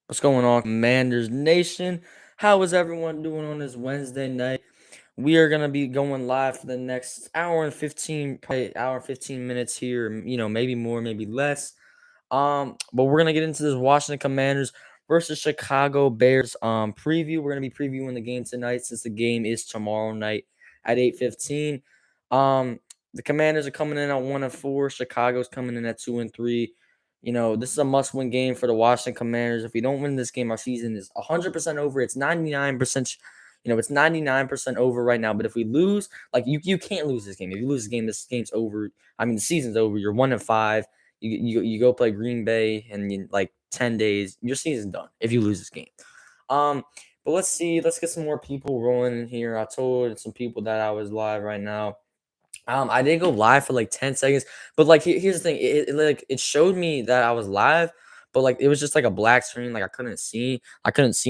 What's going on, Commanders Nation? How is everyone doing on this Wednesday night? We are gonna be going live for the next hour and 15 minutes here. Maybe more, maybe less. But we're gonna get into this Washington Commanders versus Chicago Bears preview. We're gonna be previewing the game tonight since the game is tomorrow night at 8:15. Um, the Commanders are coming in at 1-4. Chicago's coming in at 2-3. This is a must-win game for the Washington Commanders. If we don't win this game, our season is 100% over. It's 99%. It's 99% over right now. But if we lose, like you can't lose this game. If you lose this game's over. I mean, the season's over. You're 1-5. You go play Green Bay and in like 10 days, your season's done if you lose this game. Um, but let's see. Let's get some more people rolling in here. I told some people that I was live right now. I did go live for like 10 seconds, but like here's the thing. It showed me that I was live, but like it was just like a black screen. Like I couldn't see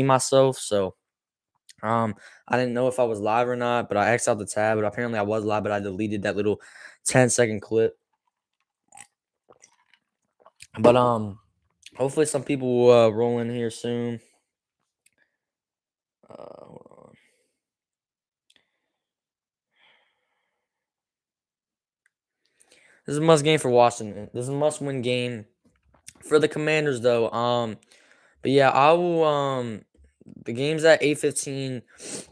myself. So I didn't know if I was live or not, but I X'd out the tab, but apparently I was live, but I deleted that little 10-second clip. But hopefully some people will roll in here soon. Hold on. This is a must game for Washington. This is a must-win game for the Commanders, though. But yeah, I will. The game's at 8:15.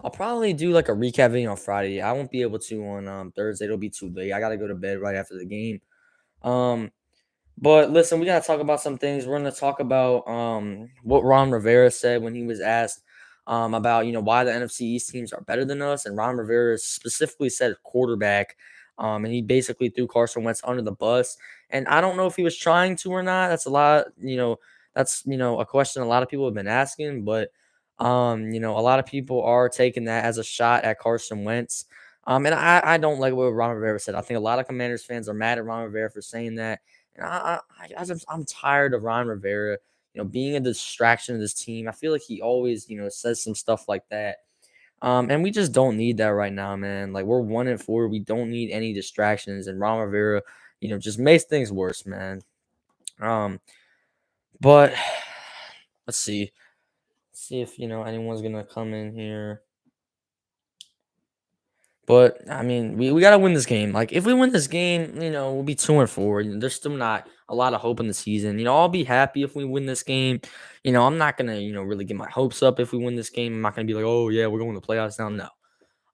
I'll probably do like a recap video on Friday. I won't be able to on Thursday. It'll be too late. I gotta go to bed right after the game. Um, But listen, we gotta talk about some things. We're gonna talk about what Ron Rivera said when he was asked about why the NFC East teams are better than us, and Ron Rivera specifically said quarterback, and he basically threw Carson Wentz under the bus. And I don't know if he was trying to or not. That's a lot, that's a question a lot of people have been asking, but a lot of people are taking that as a shot at Carson Wentz. And I don't like what Ron Rivera said. I think a lot of Commanders fans are mad at Ron Rivera for saying that. And I'm tired of Ron Rivera, being a distraction of this team. I feel like he always, says some stuff like that. And we just don't need that right now, man. Like we're 1-4. We don't need any distractions. And Ron Rivera, just makes things worse, man. But let's see. See if anyone's gonna come in here. But I mean, we gotta win this game. Like if we win this game, we'll be 2-4. There's still not a lot of hope in the season. I'll be happy if we win this game. I'm not gonna, really get my hopes up if we win this game. I'm not gonna be like, oh yeah, we're going to the playoffs now. No.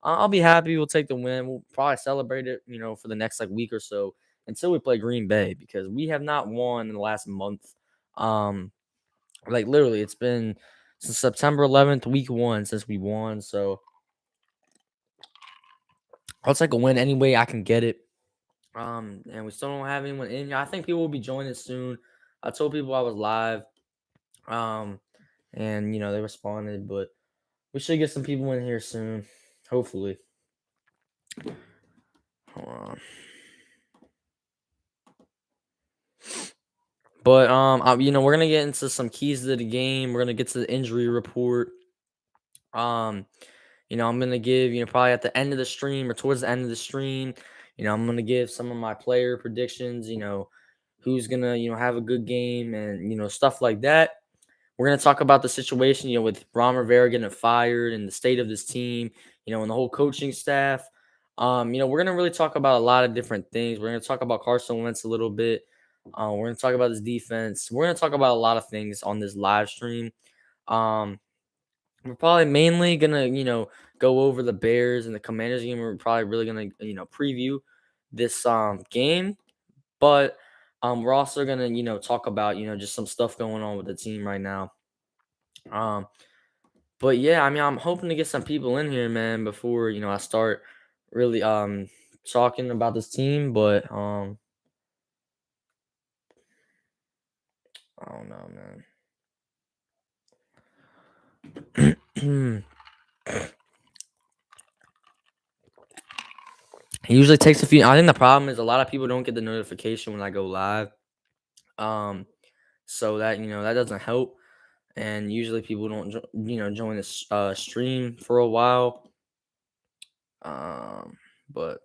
I'll be happy. We'll take the win. We'll probably celebrate it, for the next like week or so until we play Green Bay because we have not won in the last month. Like literally, it's been since September 11th, week 1, since we won. So I'll take a win any way I can get it. And we still don't have anyone in here. I think people will be joining soon. I told people I was live. Um, and they responded, but we should get some people in here soon. Hopefully. Hold on. But we're gonna get into some keys to the game. We're gonna get to the injury report. Um, I'm gonna give, probably at the end of the stream or towards the end of the stream, I'm gonna give some of my player predictions, who's gonna, have a good game and stuff like that. We're gonna talk about the situation, with Ron Rivera getting fired and the state of this team, and the whole coaching staff. We're gonna really talk about a lot of different things. We're gonna talk about Carson Wentz a little bit. We're gonna talk about his defense. We're gonna talk about a lot of things on this live stream. Um, we're probably mainly gonna, go over the Bears and the Commanders game. We're probably really gonna, preview this game, but we're also gonna, talk about, just some stuff going on with the team right now. Um, but yeah, I mean, I'm hoping to get some people in here, man, before I start really talking about this team. But I don't know, man. It usually takes a few. I think the problem is a lot of people don't get the notification when I go live. Um, so that that doesn't help, and usually people don't join this stream for a while. But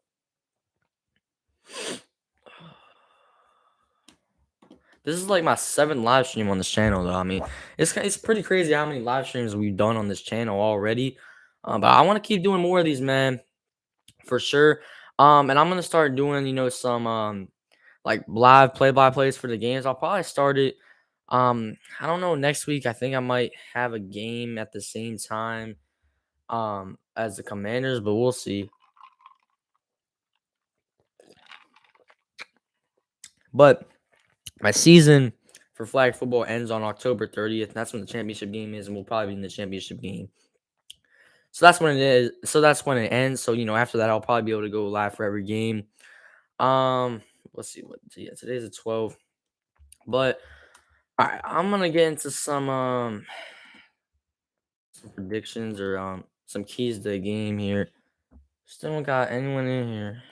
This is like my seventh live stream on this channel, though. I mean, it's pretty crazy how many live streams we've done on this channel already. But I want to keep doing more of these, man, for sure. And I'm gonna start doing, some like live play-by-plays for the games. I'll probably start it. I don't know. Next week, I think I might have a game at the same time as the Commanders, but we'll see. But my season for flag football ends on October 30th. That's when the championship game is, and we'll probably be in the championship game. So that's when it is. So that's when it ends. So after that, I'll probably be able to go live for every game. Um, let's see what. Yeah, today's the 12th. But all right, I'm gonna get into some predictions or some keys to the game here. Still don't got anyone in here.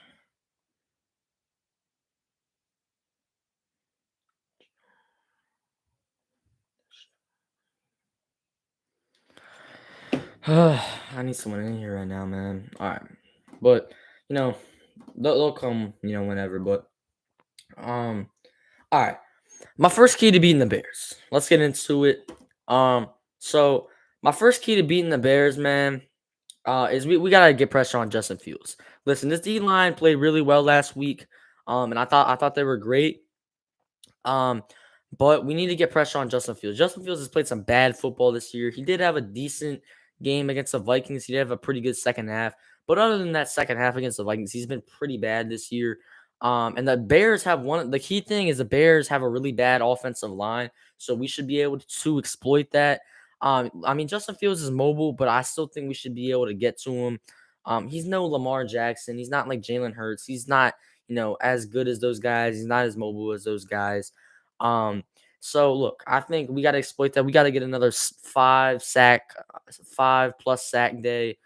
I need someone in here right now, man. All right, but you know they'll come, whenever. But all right. My first key to beating the Bears. Let's get into it. So my first key to beating the Bears, man, is we gotta get pressure on Justin Fields. Listen, this D line played really well last week. And I thought they were great. Um, but we need to get pressure on Justin Fields. Justin Fields has played some bad football this year. He did have a decent game against the Vikings. He did have a pretty good second half. But other than that second half against the Vikings, he's been pretty bad this year. And the Bears have one. The key thing is the Bears have a really bad offensive line, so we should be able to exploit that. I mean, Justin Fields is mobile, but I still think we should be able to get to him. He's no Lamar Jackson. He's not like Jalen Hurts. He's not, as good as those guys. He's not as mobile as those guys. Um, so look, I think we got to exploit that. We got to get another 5+ sack day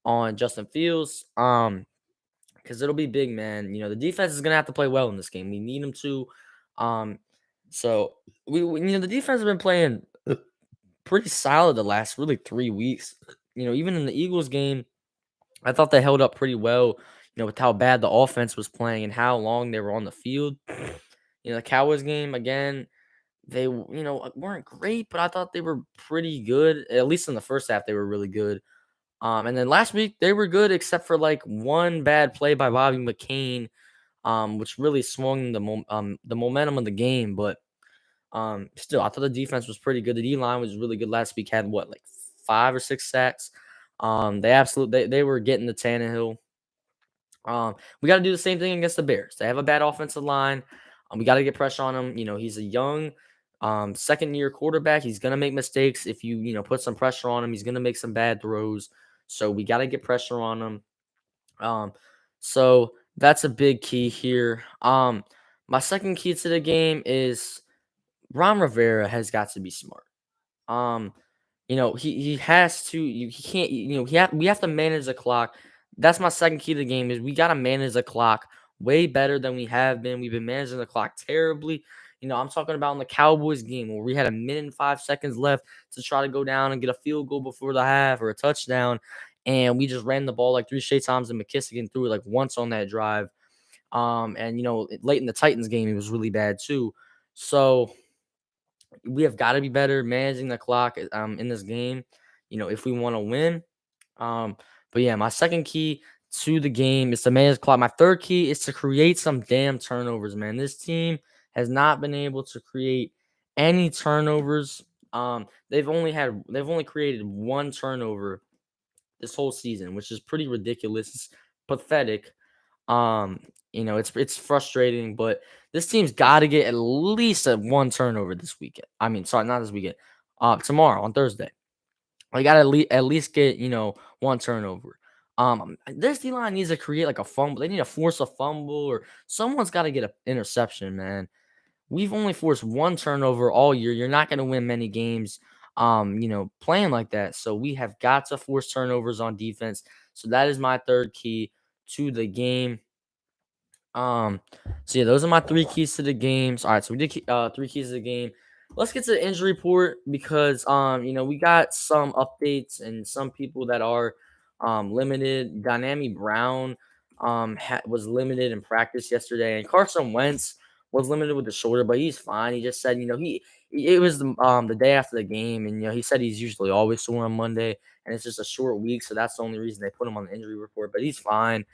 on Justin Fields. Because it'll be big, man. The defense is gonna have to play well in this game. We need them to. Um, so the defense has been playing pretty solid the last really 3 weeks. Even in the Eagles game, I thought they held up pretty well. With how bad the offense was playing and how long they were on the field. The Cowboys game again, they weren't great, but I thought they were pretty good. At least in the first half, they were really good. And then last week they were good except for like one bad play by Bobby McCain, which really swung the momentum of the game. But still, I thought the defense was pretty good. The D line was really good last week. Had what, like 5 or 6 sacks. They were getting the Tannehill. We got to do the same thing against the Bears. They have a bad offensive line. We got to get pressure on him. He's a young second year quarterback. He's gonna make mistakes. If you put some pressure on him, he's gonna make some bad throws. So we got to get pressure on him. So that's a big key here. My second key to the game is Ron Rivera has got to be smart. Um, he has to. He can't. We have to manage the clock. That's my second key to the game is we got to manage the clock way better than we have been. We've been managing the clock terribly. I'm talking about in the Cowboys game where we had 1 minute and 5 seconds left to try to go down and get a field goal before the half or a touchdown. And we just ran the ball like 3 straight times and McKissick threw it like once on that drive. And late in the Titans game, it was really bad too. So we have got to be better managing the clock in this game, if we want to win. But yeah, my second key to the game is to manage the clock. My third key is to create some damn turnovers, man. This team has not been able to create any turnovers. They've only created one turnover this whole season, which is pretty ridiculous. It's pathetic. It's frustrating, but this team's got to get at least one turnover this weekend. I mean, sorry, not this weekend. Tomorrow on Thursday, I got to at least get one turnover. This D line needs to create like a fumble. They need to force a fumble, or someone's got to get an interception, man. We've only forced one turnover all year. You're not going to win many games, playing like that. So we have got to force turnovers on defense. So that is my third key to the game. Um, so yeah, those are my 3 keys to the games. All right, so we did 3 keys to the game. Let's get to the injury report because we got some updates and some people that are limited. Dynami Brown was limited in practice yesterday, and Carson Wentz was limited with the shoulder, but he's fine. He just said, it was the day after the game, and he said he's usually always sore on Monday, and it's just a short week, so that's the only reason they put him on the injury report. But he's fine,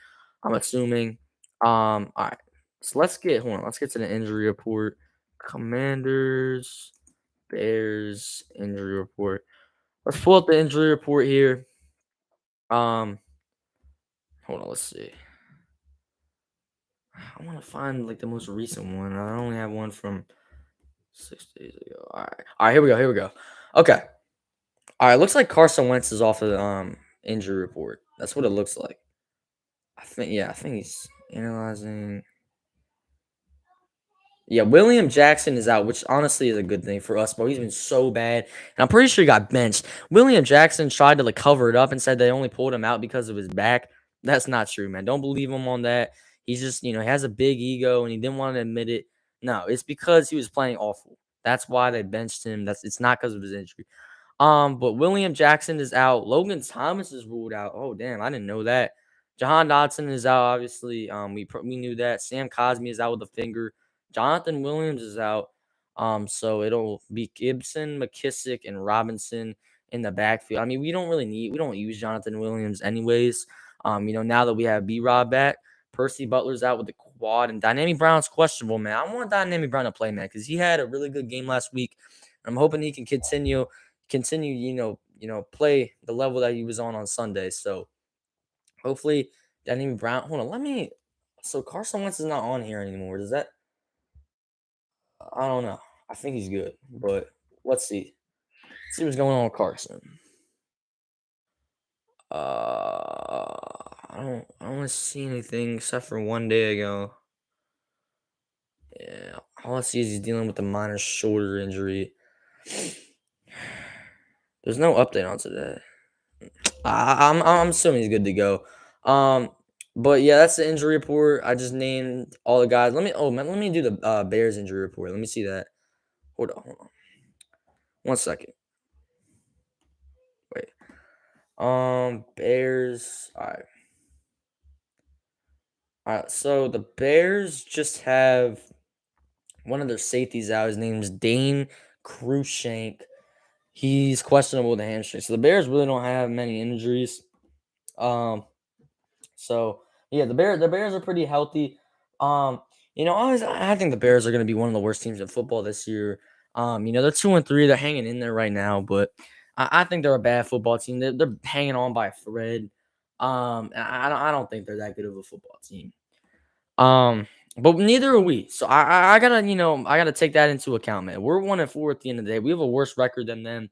I'm assuming. All right, so let's get to the injury report. Commanders, Bears injury report. Let's pull up the injury report here. Um, hold on, let's see. I want to find like the most recent one. I only have one from 6 days ago. All right, here we go. Here we go. Okay. All right, looks like Carson Wentz is off the injury report. That's what it looks like. I think he's analyzing. Yeah, William Jackson is out, which honestly is a good thing for us, but he's been so bad. And I'm pretty sure he got benched. William Jackson tried to like cover it up and said they only pulled him out because of his back. That's not true, man. Don't believe him on that. He's just, he has a big ego and he didn't want to admit it. No, it's because he was playing awful. That's why they benched him. It's not because of his injury. But William Jackson is out. Logan Thomas is ruled out. Oh, damn, I didn't know that. Jahan Dotson is out. Obviously, we knew that. Sam Cosmi is out with a finger. Jonathan Williams is out. So it'll be Gibson, McKissick, and Robinson in the backfield. I mean, we don't use Jonathan Williams anyways. Now that we have B-Rob back, Percy Butler's out with the quad, and Dynamic Brown's questionable, man. I want Dynamic Brown to play, man, because he had a really good game last week. I'm hoping he can continue, play the level that he was on Sunday. So hopefully, Danny Brown. Hold on, let me. So Carson Wentz is not on here anymore. Does that? I don't know. I think he's good, but let's see. Let's see what's going on with Carson. I don't see anything except for one day ago. Yeah, all I see is he's dealing with a minor shoulder injury. There's no update on today. I'm assuming he's good to go. Um, but yeah, that's the injury report. I just named all the guys. Let me do the Bears injury report. Let me see that. Hold on. 1 second. Wait. Bears. All right. So the Bears just have one of their safeties out. His name's Dane Cruikshank. He's questionable with the hamstring. So the Bears really don't have many injuries. Um, So yeah, the Bears are pretty healthy. Um, I think the Bears are going to be one of the worst teams in football this year. They're 2-3. They're hanging in there right now, but I think they're a bad football team. They're hanging on by a thread. And I don't think they're that good of a football team. Um, but neither are we. So I gotta I gotta take that into account, man. We're 1-4 at the end of the day. We have a worse record than them.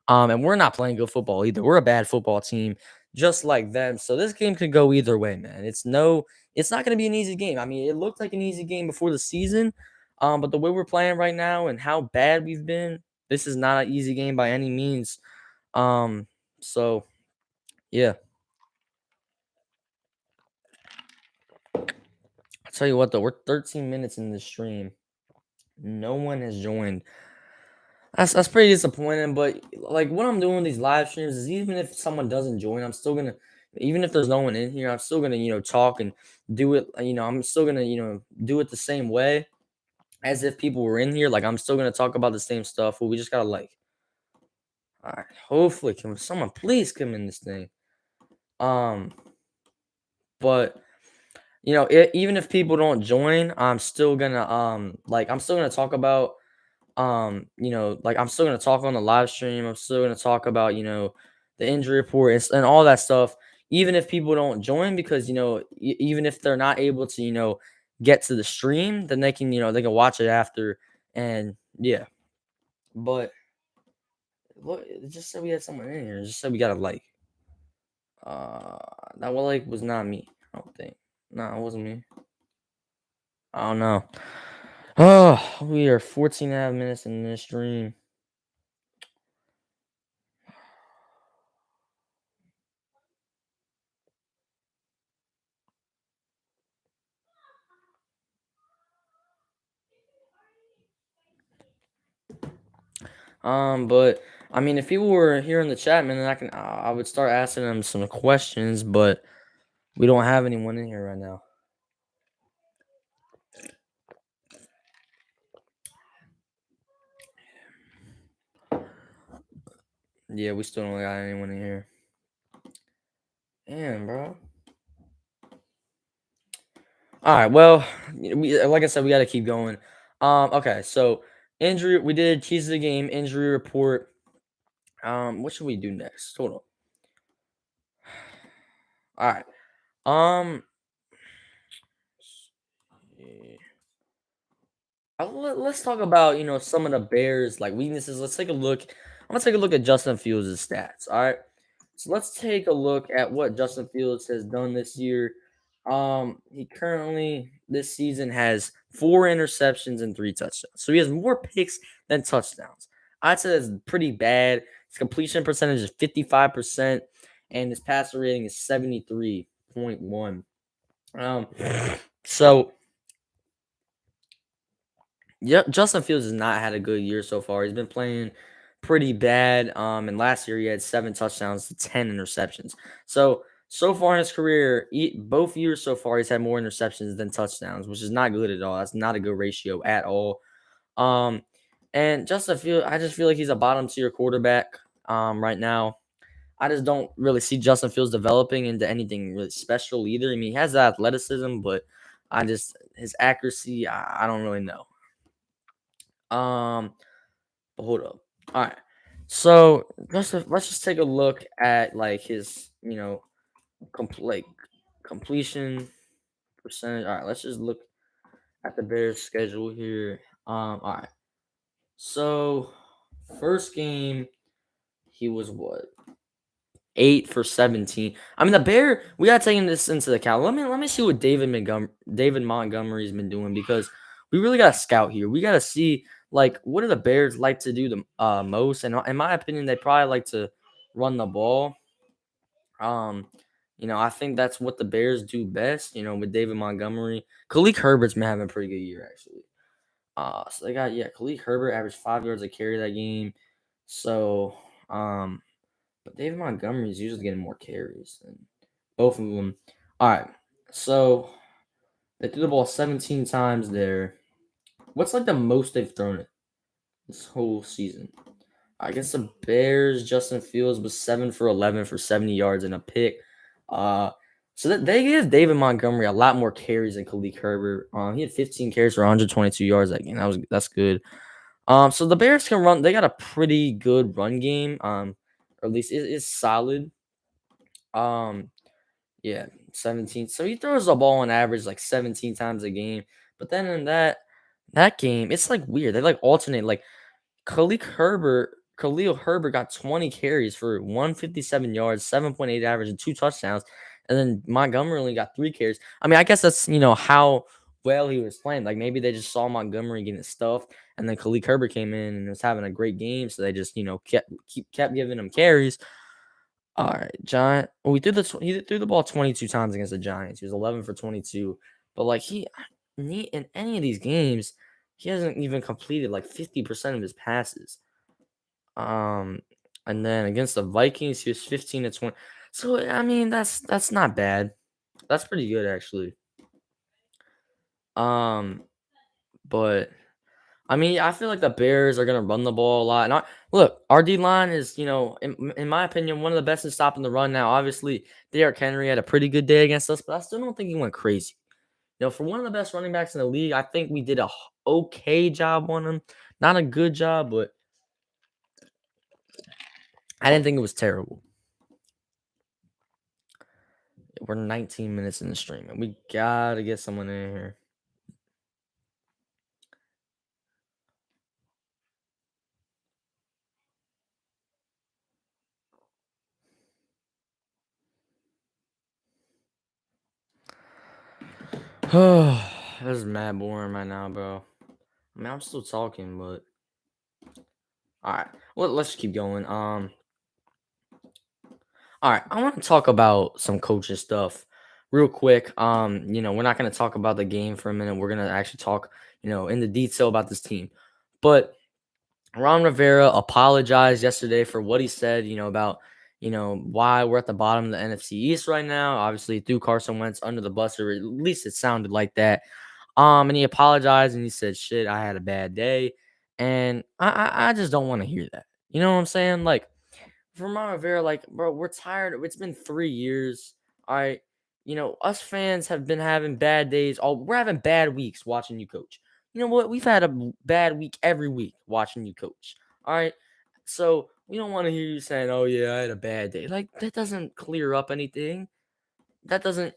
And we're not playing good football either. We're a bad football team, just like them. So this game could go either way, man. It's not going to be an easy game. I mean, it looked like an easy game before the season, but the way we're playing right now and how bad we've been, this is not an easy game by any means. Um, so yeah, I'll tell you what though, we're 13 minutes in the stream. No one has joined. That's pretty disappointing, but like what I'm doing with these live streams is even if someone doesn't join, I'm still gonna, even if there's no one in here, I'm still gonna talk and do it. I'm still gonna do it the same way as if people were in here. Like I'm still gonna talk about the same stuff. But we just gotta like, all right. Hopefully, can someone please come in this thing? Um, but even if people don't join, I'm still gonna I'm still gonna talk about like I'm still gonna talk on the live stream. I'm still gonna talk about the injury report and all that stuff, even if people don't join, because even if they're not able to get to the stream, then they can watch it after, and yeah. But look, it just said we had someone in here. It just said we got a like. That one like was not me. I don't think. No, it wasn't me. I don't know. Oh, we are 14 and a half minutes in this stream. But I mean, if people were here in the chat, man, then I would start asking them some questions, but we don't have anyone in here right now. Yeah, we still don't got anyone in here. Damn, bro. All right. Well, like I said, we got to keep going. Okay. So injury. We did keys of the game. Injury report. What should we do next? Hold on. All right. Um. Let's talk about some of the Bears like weaknesses. Let's take a look. I'm gonna take a look at Justin Fields' stats. All right, so let's take a look at what Justin Fields has done this year. He currently this season has 4 interceptions and 3 touchdowns. So he has more picks than touchdowns. I'd say that's pretty bad. His completion percentage is 55%, and his passer rating is 73.1. Um, so Yep, Justin Fields has not had a good year so far. He's been playing pretty bad. And last year he had 7 touchdowns to 10 interceptions. So far in his career, both years so far, he's had more interceptions than touchdowns, which is not good at all. That's not a good ratio at all. Um, and Justin Fields, I just feel like he's a bottom tier quarterback. Right now, I just don't really see Justin Fields developing into anything really special either. I mean, he has the athleticism, but I just his accuracy, I don't really know. Um, but hold up. All right. So let's just take a look at like his complete completion percentage. All right. Let's just look at the Bears schedule here. All right. So first game he was what 8 for 17. I mean, the Bear. We got taking this into the account. Let me see what David Montgomery's been doing because we really got to scout here. We got to see like what do the Bears like to do the most. And in my opinion, they probably like to run the ball. Um, I think that's what the Bears do best. With David Montgomery, Khalil Herbert's been having a pretty good year actually. So they got Khalil Herbert averaged 5 yards a carry that game. So but David Montgomery is usually getting more carries than both of them. All right. So they threw the ball 17 times there. What's like the most they've thrown it this whole season? I guess the Bears, Justin Fields was 7 for 11 for 70 yards and a pick. Uh, so that they give David Montgomery a lot more carries than Khalil Herbert. He had 15 carries for 122 yards that game. That's good. So the Bears can run. They got a pretty good run game. Or at least it's solid. Um, yeah, 17. So he throws the ball on average like 17 times a game. But then in that game, it's like weird. They like alternate. Like Khalil Herbert got 20 carries for 157 yards, 7.8 average, and 2 touchdowns. And then Montgomery only got 3 carries. I mean, I guess that's how well he was playing. Like maybe they just saw Montgomery getting stuffed, and then Khalil Herbert came in and was having a great game, so they just kept giving him carries. All right, Giant. Well, he threw the ball 22 times against the Giants. He was 11 for 22. But like in any of these games, he hasn't even completed like 50% of his passes. Um, and then against the Vikings, he was 15 to 20. So I mean, that's not bad. That's pretty good actually. Um, but I mean, I feel like the Bears are gonna run the ball a lot. And look, our D line is, in my opinion, one of the best in stopping the run. Now, obviously, Derrick Henry had a pretty good day against us, but I still don't think he went crazy. For one of the best running backs in the league, I think we did a okay job on him. Not a good job, but I didn't think it was terrible. We're 19 minutes in the stream, and we gotta get someone in here. This is mad boring right now, bro. I mean, I'm still talking, but all right. Well, let's keep going. All right, I want to talk about some coaching stuff real quick. We're not going to talk about the game for a minute. We're going to actually talk, in the detail about this team. But Ron Rivera apologized yesterday for what he said, about, why we're at the bottom of the NFC East right now. Obviously, threw Carson Wentz under the bus, or at least it sounded like that. And he apologized and he said, "Shit, I had a bad day," and I just don't want to hear that. You know what I'm saying? Like, from Ron Rivera, like, bro, we're tired. It's been 3 years. All right. Us fans have been having bad days. We're having bad weeks watching you coach. You know what? We've had a bad week every week watching you coach. All right. So we don't want to hear you saying, "Oh yeah, I had a bad day." Like that doesn't clear up anything. That doesn't,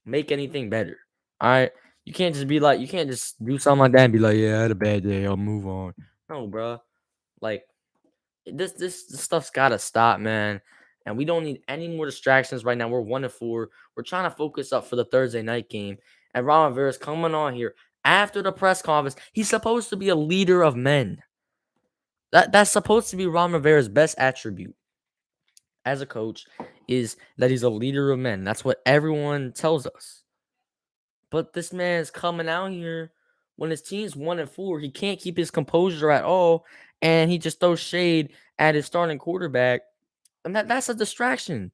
make anything better. All right. You can't just do something like that and be like, "Yeah, I had a bad day. I'll move on." No, bro. Like this stuff's gotta stop, man. And we don't need any more distractions right now. We're 1-4. We're trying to focus up for the Thursday night game. And Ron Rivera's coming on here after the press conference. He's supposed to be a leader of men. That's supposed to be Ron Rivera's best attribute as a coach is that he's a leader of men. That's what everyone tells us. But this man's coming out here when his team's 1-4. He can't keep his composure at all, and he just throws shade at his starting quarterback, and that's a distraction.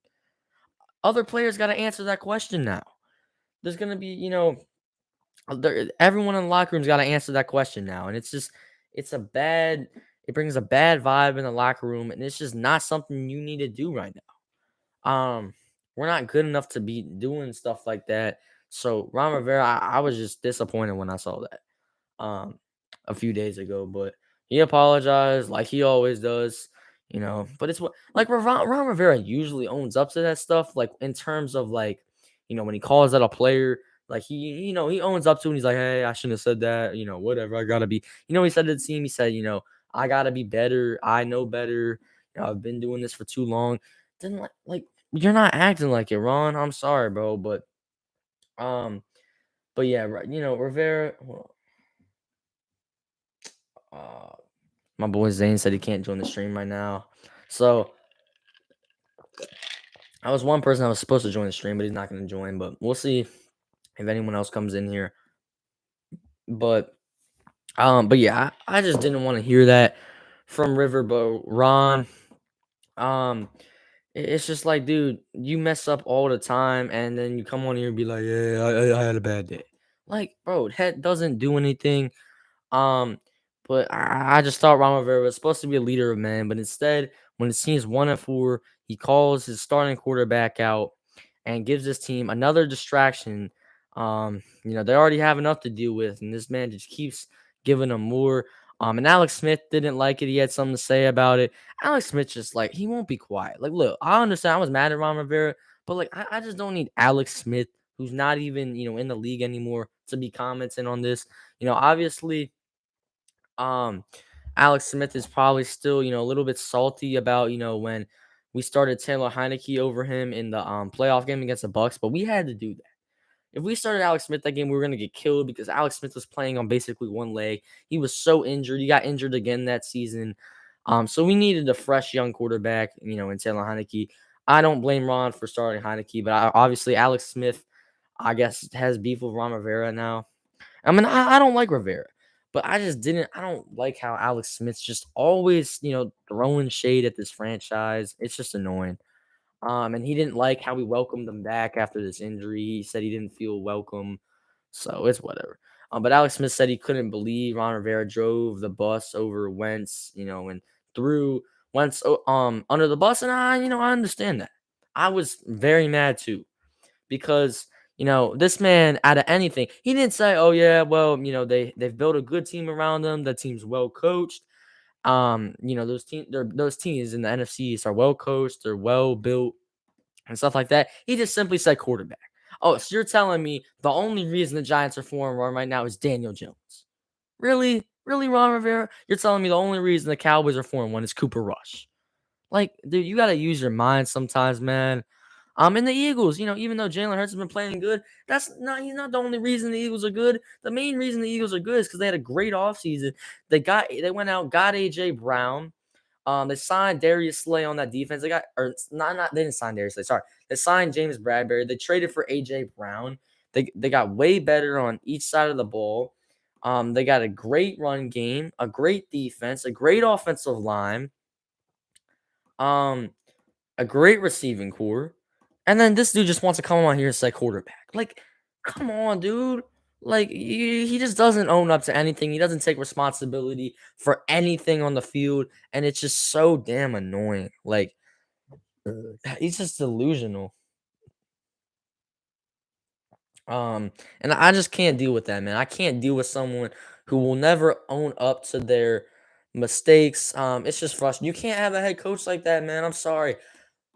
Other players got to answer that question now. There's gonna be, everyone in the locker room's got to answer that question now, and it's a bad. It brings a bad vibe in the locker room, and it's just not something you need to do right now. We're not good enough to be doing stuff like that. So Ron Rivera, I was just disappointed when I saw that um a few days ago, but he apologized like he always does, But it's what like Ron Rivera usually owns up to that stuff, like in terms of like, when he calls out a player, like he owns up to it and he's like, hey, I shouldn't have said that, whatever. I gotta be, he said to the team, he said, I gotta be better, I know better, I've been doing this for too long. Then like you're not acting like it, Ron. I'm sorry, bro, um, but yeah, right, Rivera. Uh, my boy Zane said he can't join the stream right now. So I was one person that was supposed to join the stream, but he's not going to join. But we'll see if anyone else comes in here. But yeah, I just didn't want to hear that from River, but Ron. Um, it's just like, dude, you mess up all the time, and then you come on here and be like, yeah, I had a bad day. Like, bro, that doesn't do anything. Um, but I just thought Ron Rivera was supposed to be a leader of men, but instead, when it seems 1-4, he calls his starting quarterback out and gives his team another distraction. They already have enough to deal with, and this man just keeps giving them more. And Alex Smith didn't like it. He had something to say about it. Alex Smith just like he won't be quiet. Like, look, I understand I was mad at Ron Rivera, but like I just don't need Alex Smith, who's not even in the league anymore, to be commenting on this. Obviously, um, Alex Smith is probably still, a little bit salty about, when we started Taylor Heineke over him in the playoff game against the Bucks, but we had to do that. If we started Alex Smith that game, we were gonna get killed because Alex Smith was playing on basically one leg. He was so injured. He got injured again that season. So we needed a fresh young quarterback, in Taylor Heineke. I don't blame Ron for starting Heineke, but obviously Alex Smith, I guess, has beef with Ron Rivera now. I mean, I don't like Rivera, but I don't like how Alex Smith's just always, throwing shade at this franchise. It's just annoying. And he didn't like how we welcomed him back after this injury. He said he didn't feel welcome. So it's whatever. But Alex Smith said he couldn't believe Ron Rivera drove the bus over Wentz, and threw Wentz under the bus. And I understand that. I was very mad too because this man out of anything, he didn't say, "Oh yeah, well, they've built a good team around them. The team's well coached. Those teams in the NFC East are well coached, they're well built and stuff like that." He just simply said quarterback. Oh, so you're telling me the only reason the Giants are 4-1 right now is Daniel Jones? Really, really, Ron Rivera? You're telling me the only reason the Cowboys are 4-1 is Cooper Rush? Like, dude, you gotta use your mind sometimes, man. And the Eagles, even though Jalen Hurts has been playing good, he's not the only reason the Eagles are good. The main reason the Eagles are good is because they had a great offseason. They went out, got AJ Brown. They signed Darius Slay on that defense. They got or not they didn't sign Darius Slay, sorry. They signed James Bradbury. They traded for AJ Brown. They got way better on each side of the ball. They got a great run game, a great defense, a great offensive line. Um, a great receiving core, and then this dude just wants to come on here and say quarterback. Like, come on, dude. Like he just doesn't own up to anything. He doesn't take responsibility for anything on the field, and it's just so damn annoying. Like he's just delusional. And I just can't deal with that, man. I can't deal with someone who will never own up to their mistakes. It's just frustrating. You can't have a head coach like that, man. I'm sorry.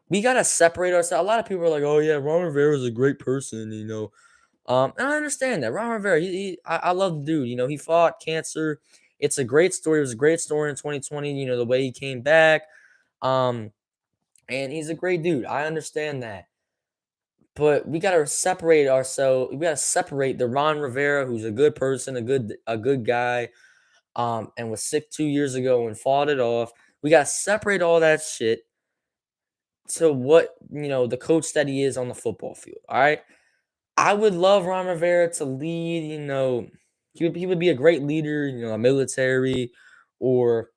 We gotta separate ourselves. A lot of people are like, "Oh yeah, Ron Rivera is a great person," you know. And I understand that. Ron Rivera, I love the dude. You know, he fought cancer. It's a great story. It was a great story in 2020. You know, the way he came back. Um, and he's a great dude. I understand that. But we gotta separate ourselves. We gotta separate the Ron Rivera, who's a good person, a good guy, and was sick 2 years ago and fought it off. We gotta separate all that shit to what the coach that he is on the football field. All right. I would love Ron Rivera to lead, he would be a great leader, a military, or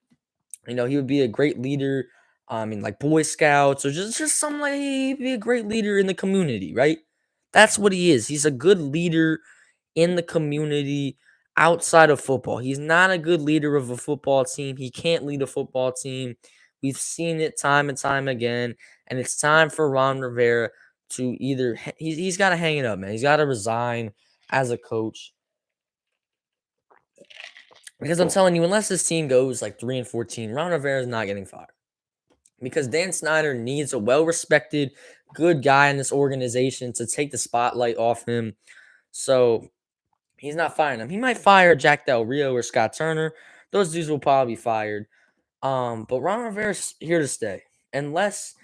he would be a great leader in like Boy Scouts, or just something like he'd be a great leader in the community, right? That's what he is. He's a good leader in the community outside of football. He's not a good leader of a football team. He can't lead a football team. We've seen it time and time again, and it's time for Ron Rivera to either he's got to hang it up, man. He's got to resign as a coach, because I'm telling you, unless this team goes like 3-14, Ron Rivera is not getting fired, because Dan Snyder needs a well-respected, good guy in this organization to take the spotlight off him. So he's not firing him. He might fire Jack Del Rio or Scott Turner. Those dudes will probably be fired. But Ron Rivera's here to stay. Unless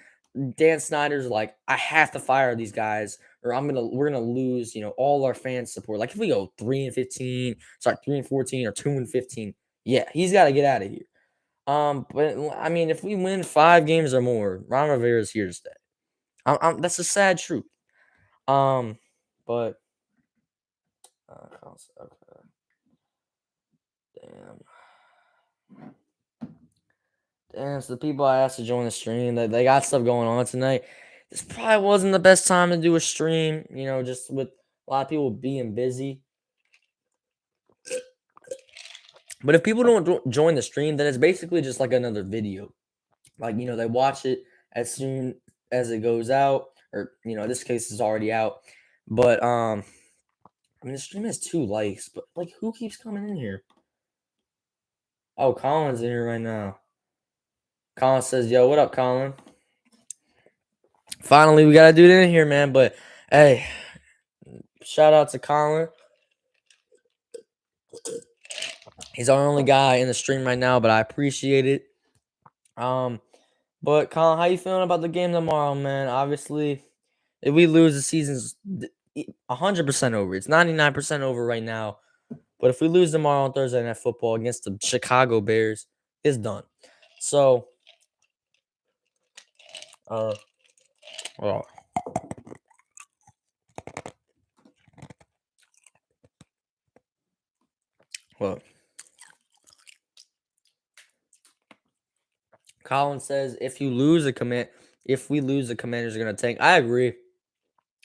Dan Snyder's like, I have to fire these guys, or we're gonna lose, all our fan support. Like if we go 3-14, or 2-15, yeah, he's got to get out of here. But I mean, if we win 5 games or more, Ron Rivera's here to stay. That's a sad truth. But okay, damn. Damn, so the people I asked to join the stream, they got stuff going on tonight. This probably wasn't the best time to do a stream, just with a lot of people being busy. But if people don't join the stream, then it's basically just like another video. Like, they watch it as soon as it goes out, or, in this case, it's already out. But, I mean, the stream has 2 likes, but, like, who keeps coming in here? Oh, Colin's in here right now. Colin says, yo, what up, Colin? Finally, we got to do it in here, man. But, hey, shout out to Colin. He's our only guy in the stream right now, but I appreciate it. But Colin, how you feeling about the game tomorrow, man? Obviously, if we lose, the season's 100% over. It's 99% over right now. But if we lose tomorrow on Thursday Night Football against the Chicago Bears, it's done. So, well, Colin says if we lose, the Commanders are gonna tank. I agree.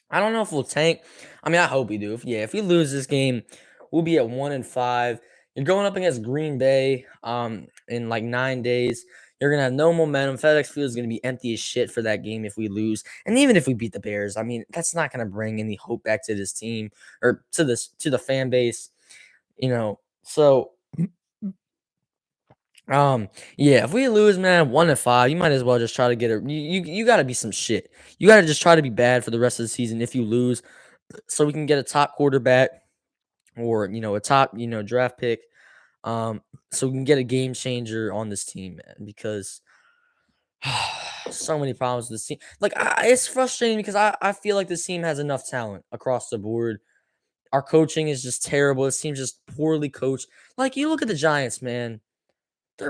I don't know if we'll tank. I mean, I hope we do. If we lose this game, we'll be at 1-5. You're going up against Green Bay in like 9 days. You're gonna have no momentum. FedEx Field is gonna be empty as shit for that game if we lose. And even if we beat the Bears, I mean, that's not gonna bring any hope back to this team or to the fan base. So yeah, if we lose, man, 1-5, you might as well just try to get it. You got to be some shit. You got to just try to be bad for the rest of the season if you lose, so we can get a top quarterback or a top draft pick. So we can get a game changer on this team, man. Because so many problems with this team. Like it's frustrating because I feel like this team has enough talent across the board. Our coaching is just terrible. This team's just poorly coached. Like you look at the Giants, man. They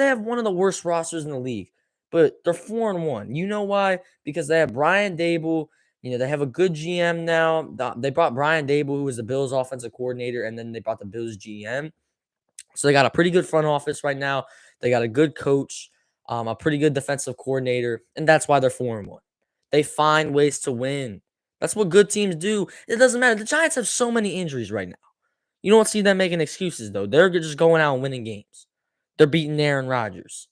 have one of the worst rosters in the league, but they're 4-1. You know why? Because they have Brian Dable. They have a good GM now. They brought Brian Dable, who was the Bills' offensive coordinator, and then they brought the Bills' GM. So they got a pretty good front office right now. They got a good coach, a pretty good defensive coordinator, and that's why they're 4-1. They find ways to win. That's what good teams do. It doesn't matter. The Giants have so many injuries right now. You don't see them making excuses though. They're just going out and winning games. They're beating Aaron Rodgers,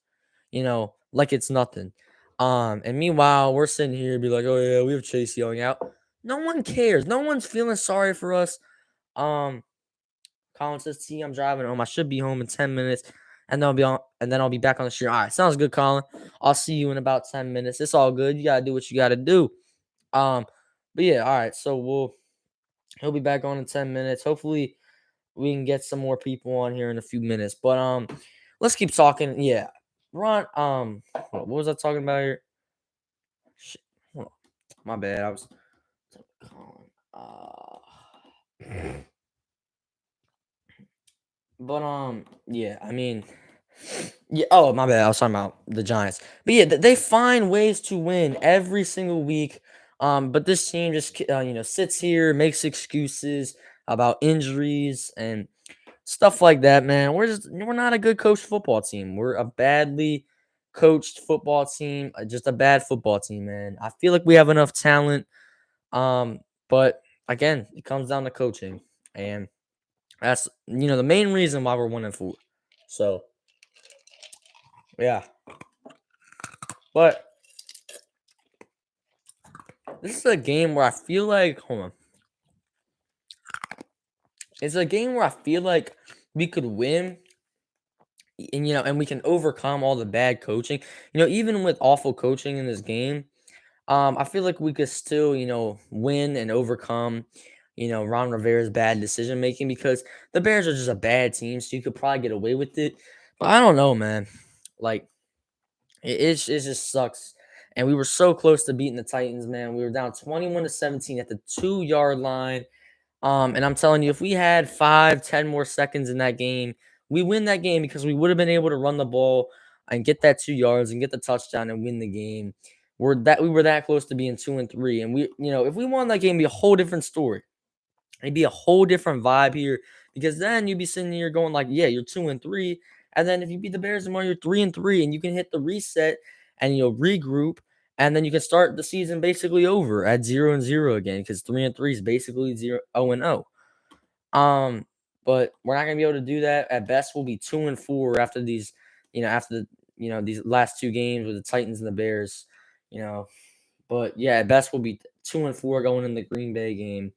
like it's nothing. And meanwhile, we're sitting here and be like, oh yeah, we have Chase Young out. No one cares. No one's feeling sorry for us. Um, Colin says, T, I'm driving home. I should be home in 10 minutes. And then I'll be back on the stream. All right, sounds good, Colin. I'll see you in about 10 minutes. It's all good. You gotta do what you gotta do. Um, but yeah, all right. So he'll be back on in 10 minutes. Hopefully we can get some more people on here in a few minutes. But let's keep talking. Yeah. Ron, what was I talking about here? Shit. Hold on. My bad. I was but yeah, I mean, yeah. Oh, my bad. I was talking about the Giants. But yeah, they find ways to win every single week. But this team just sits here, makes excuses about injuries and stuff like that, man. We're not a good coached football team. We're a badly coached football team, just a bad football team, man. I feel like we have enough talent. But again, it comes down to coaching. And that's the main reason why we're 1-4. So yeah. But this is a game where I feel like hold on. It's a game where I feel like we could win and we can overcome all the bad coaching. Even with awful coaching in this game, I feel like we could still, win and overcome, Ron Rivera's bad decision making because the Bears are just a bad team, so you could probably get away with it. But I don't know, man. Like it just sucks. And we were so close to beating the Titans, man. We were down 21-17 at the 2-yard line. And I'm telling you, if we had 5, 10 more seconds in that game, we win that game because we would have been able to run the ball and get that 2 yards and get the touchdown and win the game. We were that close to being 2-3. And if we won that game, it'd be a whole different story. It'd be a whole different vibe here because then you'd be sitting here going like, yeah, you're 2-3. And then if you beat the Bears tomorrow, you're 3-3, and you can hit the reset and you'll regroup, and then you can start the season basically over at 0-0 again because 3-3 is basically 0-0. But we're not gonna be able to do that. At best, we'll be 2-4 after these, these last two games with the Titans and the Bears. But yeah, at best we'll be 2-4 going in the Green Bay game.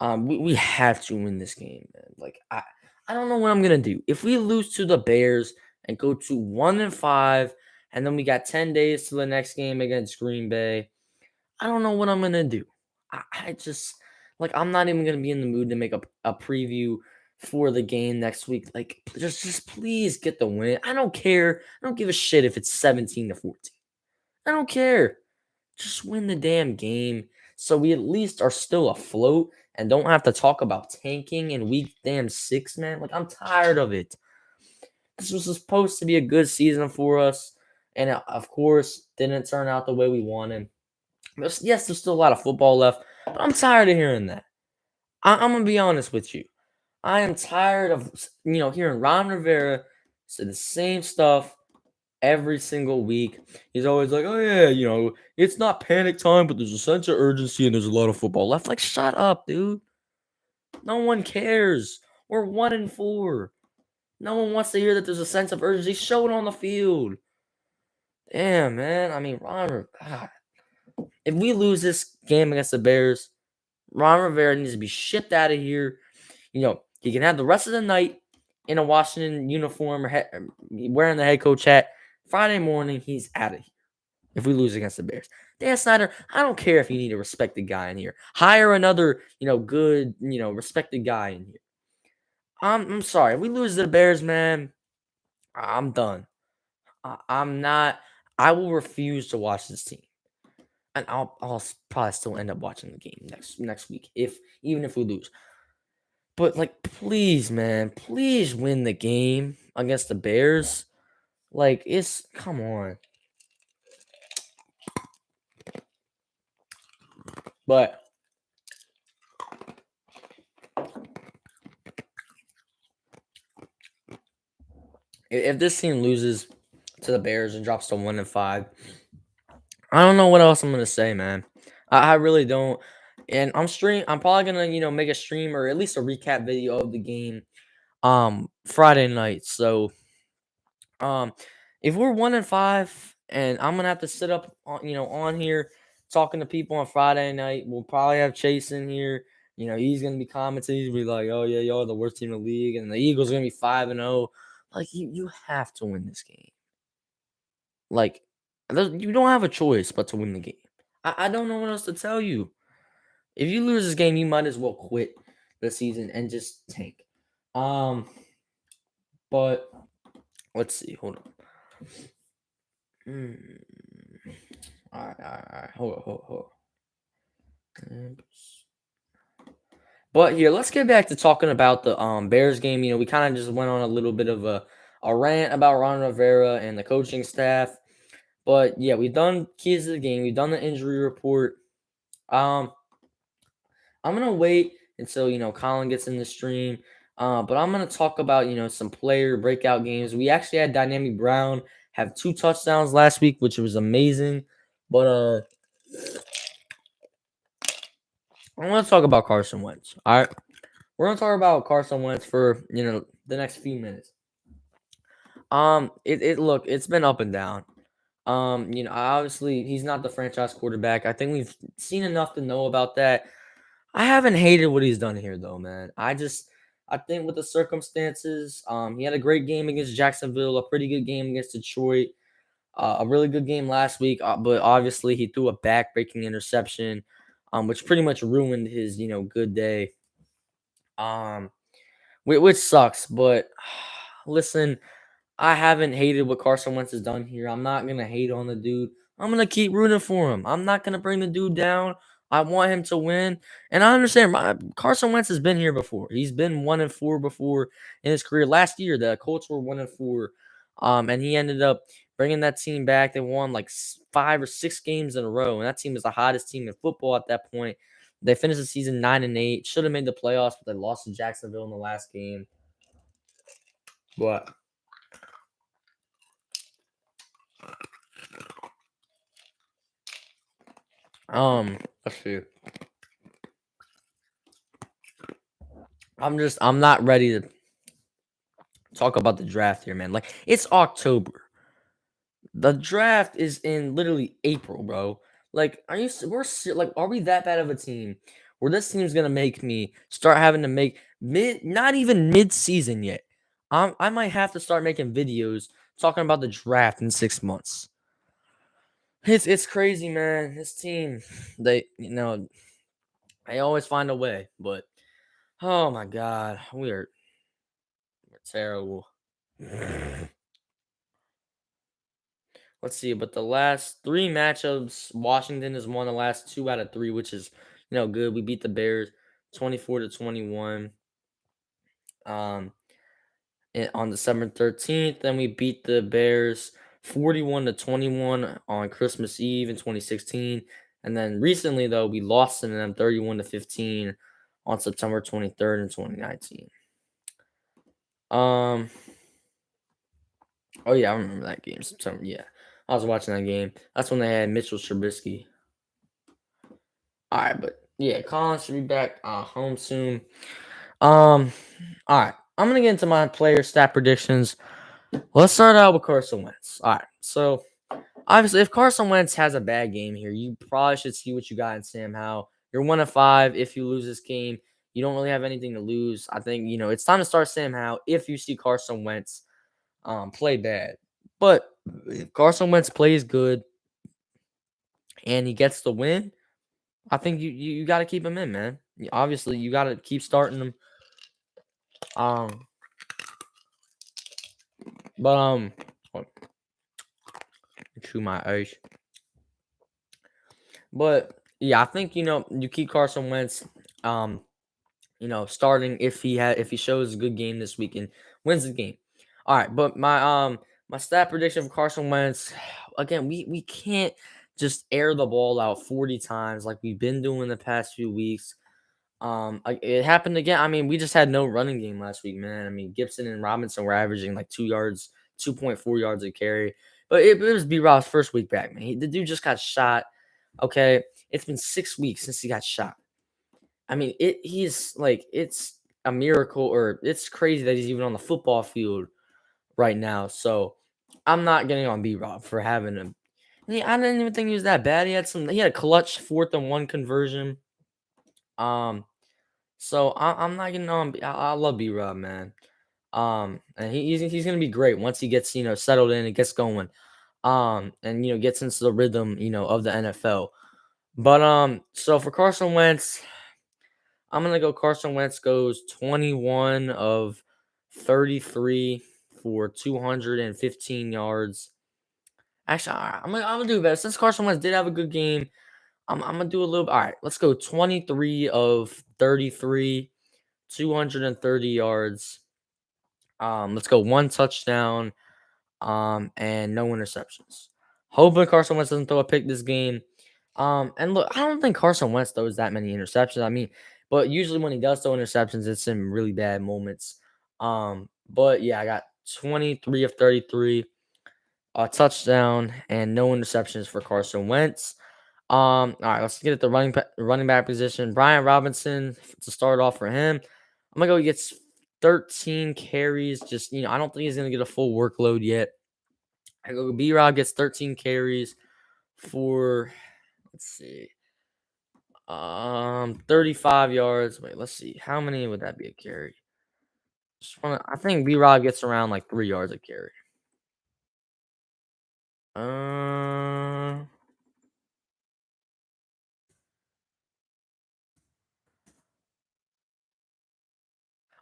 We have to win this game, man. Like I don't know what I'm gonna do. If we lose to the Bears and go to 1-5, and then we got 10 days to the next game against Green Bay, I don't know what I'm gonna do. I just I'm not even gonna be in the mood to make a preview for the game next week. Like just please get the win. I don't care. I don't give a shit if it's 17-14. I don't care. Just win the damn game so we at least are still afloat and don't have to talk about tanking in week damn 6, man. Like I'm tired of it. This was supposed to be a good season for us, and it, of course, didn't turn out the way we wanted. Yes, there's still a lot of football left, but I'm tired of hearing that. I'm gonna be honest with you. I am tired of hearing Ron Rivera say the same stuff every single week. He's always like, "Oh yeah, it's not panic time, but there's a sense of urgency and there's a lot of football left." Like, shut up, dude. No one cares. We're 1-4. No one wants to hear that there's a sense of urgency. Show it on the field. Damn, man. I mean, God. If we lose this game against the Bears, Ron Rivera needs to be shipped out of here. He can have the rest of the night in a Washington uniform or wearing the head coach hat. Friday morning, he's out of here. If we lose against the Bears, Dan Snyder, I don't care if you need a respected guy in here. Hire another, good, respected guy in here. I'm sorry. If we lose to the Bears, man, I'm done. I'm not. I will refuse to watch this team, and I'll probably still end up watching the game next week even if we lose. But please, man, please win the game against the Bears. Come on. But if this team loses to the Bears and drops to 1-5, I don't know what else I'm gonna say, man. I really don't. And I'm probably gonna, make a stream or at least a recap video of the game Friday night. So um if we're 1-5 and I'm gonna have to sit up on here talking to people on Friday night, we'll probably have Chase in here. He's gonna be commenting, he's gonna be like, oh yeah, y'all are the worst team in the league, and the Eagles are gonna be 5-0. Like you have to win this game. Like you don't have a choice but to win the game. I don't know what else to tell you. If you lose this game, you might as well quit the season and just tank. But let's see. Hold on. All right, all right, all right. Hold on. But here, let's get back to talking about the Bears game. We kind of just went on a little bit of a rant about Ron Rivera and the coaching staff. But yeah, we've done keys to the game. We've done the injury report. Um, I'm gonna wait until Colin gets in the stream. But I'm gonna talk about some player breakout games. We actually had Dynamic Brown have 2 touchdowns last week, which was amazing. But I want to talk about Carson Wentz. All right, we're gonna talk about Carson Wentz for the next few minutes. It's been up and down. Obviously he's not the franchise quarterback. I think we've seen enough to know about that. I haven't hated what he's done here though, man. I think with the circumstances, he had a great game against Jacksonville, a pretty good game against Detroit, a really good game last week, but obviously he threw a back-breaking interception, which pretty much ruined his good day. Um, which sucks, but listen, I haven't hated what Carson Wentz has done here. I'm not gonna hate on the dude. I'm gonna keep rooting for him. I'm not gonna bring the dude down. I want him to win, and I understand. Carson Wentz has been here before. He's been 1-4 before in his career. Last year, the Colts were 1-4, and he ended up bringing that team back. They won like 5 or 6 games in a row, and that team was the hottest team in football at that point. They finished the season 9-8. Should have made the playoffs, but they lost to Jacksonville in the last game. But let's see. I'm not ready to talk about the draft here, man. Like it's October. The draft is in literally April, bro. Like, are we that bad of a team where this team's gonna make me start having to make not even mid-season yet? I might have to start making videos talking about the draft in 6 months. It's crazy, man. This team, they always find a way, but oh my god, we're terrible. Let's see, but the last 3 matchups, Washington has won the last 2 out of 3, which is good. We beat the Bears 24-21 um on December 13th. Then we beat the Bears 41-21 on Christmas Eve in 2016. And then recently though, we lost to them 31-15 on September 23rd in 2019. Oh yeah, I remember that game. September, yeah. I was watching that game. That's when they had Mitchell Trubisky. All right, but yeah, Collins should be back home soon. All right, I'm gonna get into my player stat predictions. Let's start out with Carson Wentz. All right, so obviously, if Carson Wentz has a bad game here, you probably should see what you got in Sam Howell. You're 1-5. If you lose this game, you don't really have anything to lose. I think it's time to start Sam Howell if you see Carson Wentz play bad. But if Carson Wentz plays good and he gets the win, I think you got to keep him in, man. Obviously, you got to keep starting him. But chew my ice. But yeah, I think you keep Carson Wentz, starting if he shows a good game this weekend, wins the game. All right, but my stat prediction for Carson Wentz, again, we can't just air the ball out 40 times like we've been doing the past few weeks. It happened again. I mean, we just had no running game last week, man. I mean, Gibson and Robinson were averaging like 2.4 yards a carry. But it was B-Rob's first week back, man. The dude just got shot. Okay, it's been 6 weeks since he got shot. I mean, he's like it's a miracle, or it's crazy that he's even on the football field right now. So I'm not getting on B Rob for having him. I didn't even think he was that bad. He had a clutch 4th and 1 conversion. Um, so I'm not getting on. I love B Rob, man. And he's gonna be great once he gets settled in and gets going. And gets into the rhythm of the NFL. But so for Carson Wentz, I'm gonna go. Carson Wentz goes 21 of 33 for 215 yards. Actually, all right, I'm gonna do better since Carson Wentz did have a good game. I'm gonna do a little. All right, let's go. 23 of 33, 230 yards. Let's go 1 touchdown. And no interceptions. Hoping Carson Wentz doesn't throw a pick this game. And look, I don't think Carson Wentz throws that many interceptions. I mean, but usually when he does throw interceptions, it's in really bad moments. But yeah, I got 23 of 33, a touchdown, and no interceptions for Carson Wentz. All right, let's get at the running back position. Brian Robinson to start off for him. I'm gonna go. He gets 13 carries. Just I don't think he's gonna get a full workload yet. I go B Rob gets 13 carries for let's see. 35 yards. Wait, let's see. How many would that be a carry? I think B Rob gets around like 3 yards a carry. Uh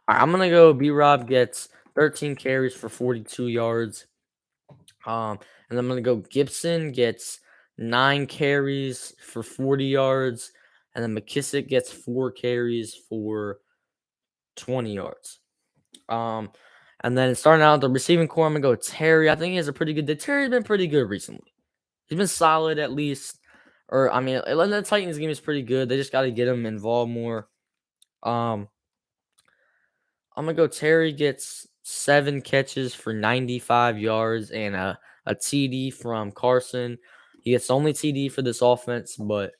all right, I'm gonna go B Rob gets 13 carries for 42 yards. And I'm gonna go Gibson gets 9 carries for 40 yards, and then McKissick gets 4 carries for 20 yards. Um, and then starting out the receiving core, I'm gonna go Terry. I think he has a pretty good day. Terry's been pretty good recently. He's been solid at least. Or I mean, the Titans game is pretty good. They just got to get him involved more. Um, I'm gonna go. Terry gets 7 catches for 95 yards and a TD from Carson. He gets the only TD for this offense, but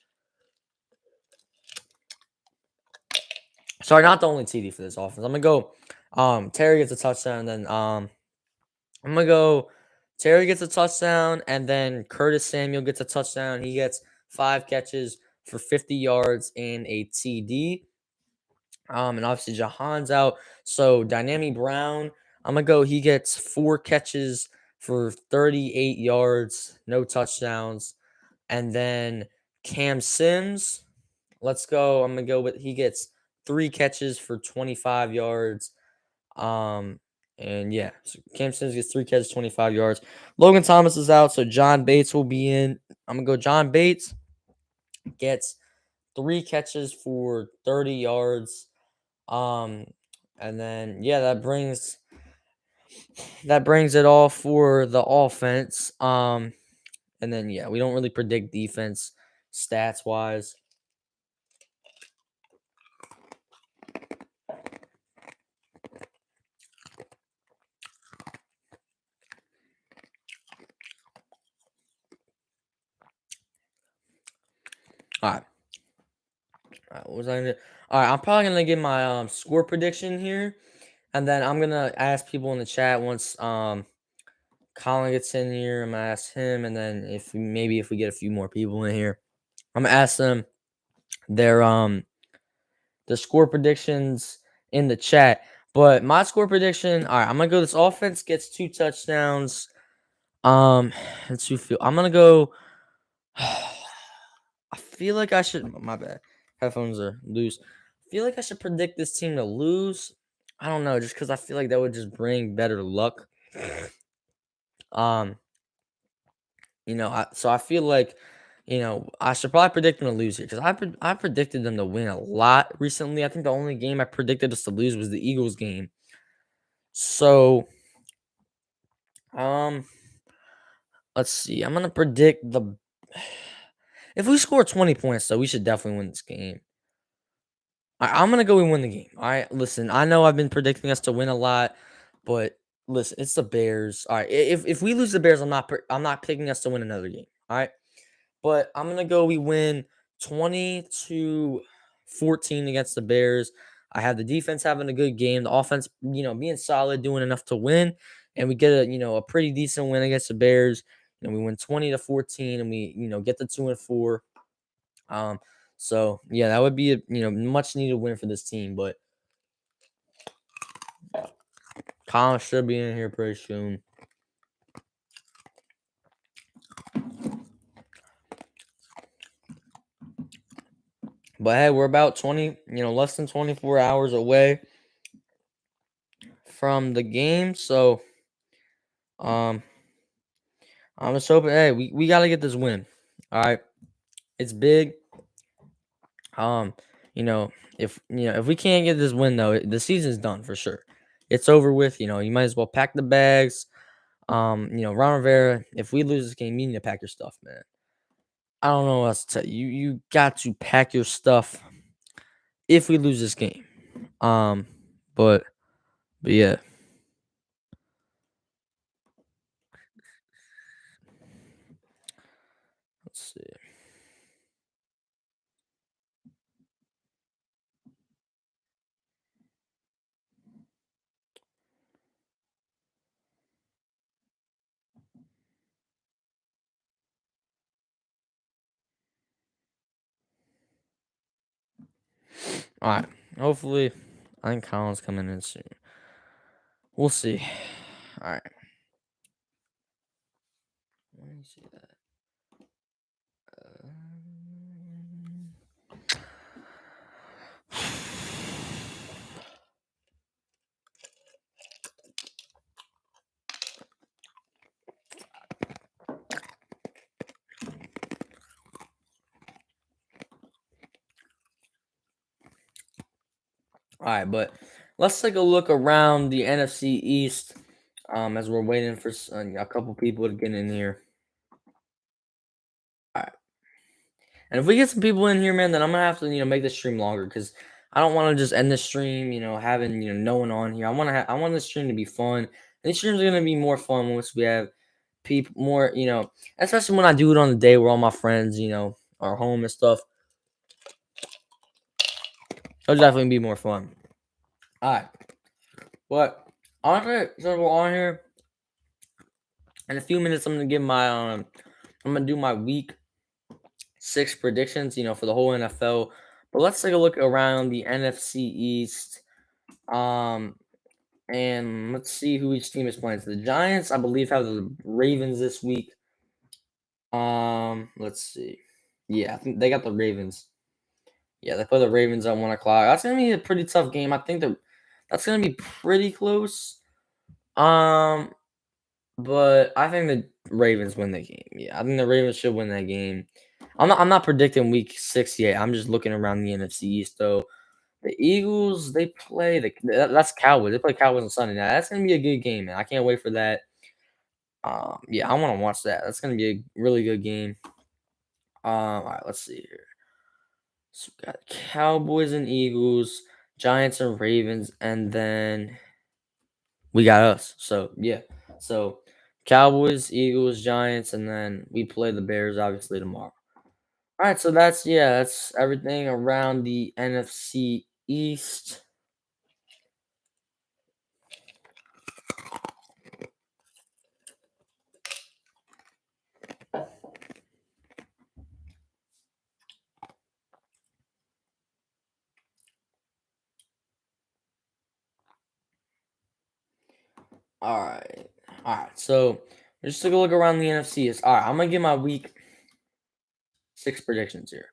sorry, not the only TD for this offense. I'm gonna go. Terry gets a touchdown, and then I'm gonna go. Terry gets a touchdown, and then Curtis Samuel gets a touchdown. He gets 5 catches for 50 yards and a TD. And obviously Jahan's out. So Dynamic Brown, I'm gonna go. He gets 4 catches for 38 yards, no touchdowns. And then Cam Sims, let's go. I'm gonna go with he gets 3 catches for 25 yards. And yeah, so Cam Sims gets 3 catches, 25 yards. Logan Thomas is out, so John Bates will be in. I'm gonna go. John Bates gets 3 catches for 30 yards. Um, and then yeah, that brings it all for the offense. And then yeah, we don't really predict defense stats wise. All right. All right, what was I gonna? All right, I'm probably gonna give my score prediction here, and then I'm gonna ask people in the chat once Colin gets in here. I'm gonna ask him, and then if we get a few more people in here, I'm gonna ask them their the score predictions in the chat. But my score prediction, all right, I'm gonna go. This offense gets 2 touchdowns. And 2 field. I'm gonna go. I feel like I should. My bad. Headphones are loose. I feel like I should predict this team to lose. I don't know, just because I feel like that would just bring better luck. Um, so I feel like, I should probably predict them to lose here because I predicted them to win a lot recently. I think the only game I predicted us to lose was the Eagles game. So, um, let's see. I'm gonna predict the. If we score 20 points, though, we should definitely win this game. I'm gonna go and win the game. All right, listen. I know I've been predicting us to win a lot, but listen, it's the Bears. All right, if we lose the Bears, I'm not picking us to win another game. All right, but I'm gonna go. We win 20-14. 14 against the Bears. I have the defense having a good game, the offense, being solid, doing enough to win, and we get a pretty decent win against the Bears. We win 20-14, and we, get the 2-4. Um, so yeah, that would be a much needed win for this team. But Colin should be in here pretty soon. But hey, we're about 20, less than 24 hours away from the game. So I'm just hoping, hey, we gotta get this win. All right. It's big. Um, if we can't get this win though, the season's done for sure. It's over with. You might as well pack the bags. Ron Rivera, if we lose this game, you need to pack your stuff, man. I don't know what else to tell you. You got to pack your stuff if we lose this game. Um, but yeah. Let's see. All right. Hopefully, I think Colin's coming in soon. We'll see. All right. Let me see that. All right, but let's take a look around the NFC East as we're waiting for a couple people to get in here. All right. And if we get some people in here, man, then I'm gonna have to, make the stream longer because I don't want to just end the stream, having no one on here. I want the stream to be fun. And these streams are gonna be more fun once we have people more, especially when I do it on the day where all my friends, are home and stuff. It'll definitely be more fun. All right, but honestly, since we're on here in a few minutes, I'm gonna do my week 6 predictions, for the whole NFL. But let's take a look around the NFC East. And let's see who each team is playing. So the Giants, I believe, have the Ravens this week. Let's see. Yeah, I think they got the Ravens. Yeah, they play the Ravens at 1 o'clock. That's gonna be a pretty tough game. I think that's gonna be pretty close. Um, but I think the Ravens win the game. Yeah, I think the Ravens should win that game. I'm not predicting week 6 yet. I'm just looking around the NFC East though. The Eagles, they play that's Cowboys. They play Cowboys on Sunday night. That's gonna be a good game, man. I can't wait for that. Yeah, I want to watch that. That's gonna be a really good game. All right, let's see here. So we got Cowboys and Eagles, Giants and Ravens, and then we got us. So yeah, so Cowboys, Eagles, Giants, and then we play the Bears obviously tomorrow. All right, so that's everything around the NFC East. All right. All right. So just take a look around the NFC. All right. I'm gonna get my week 6 predictions here.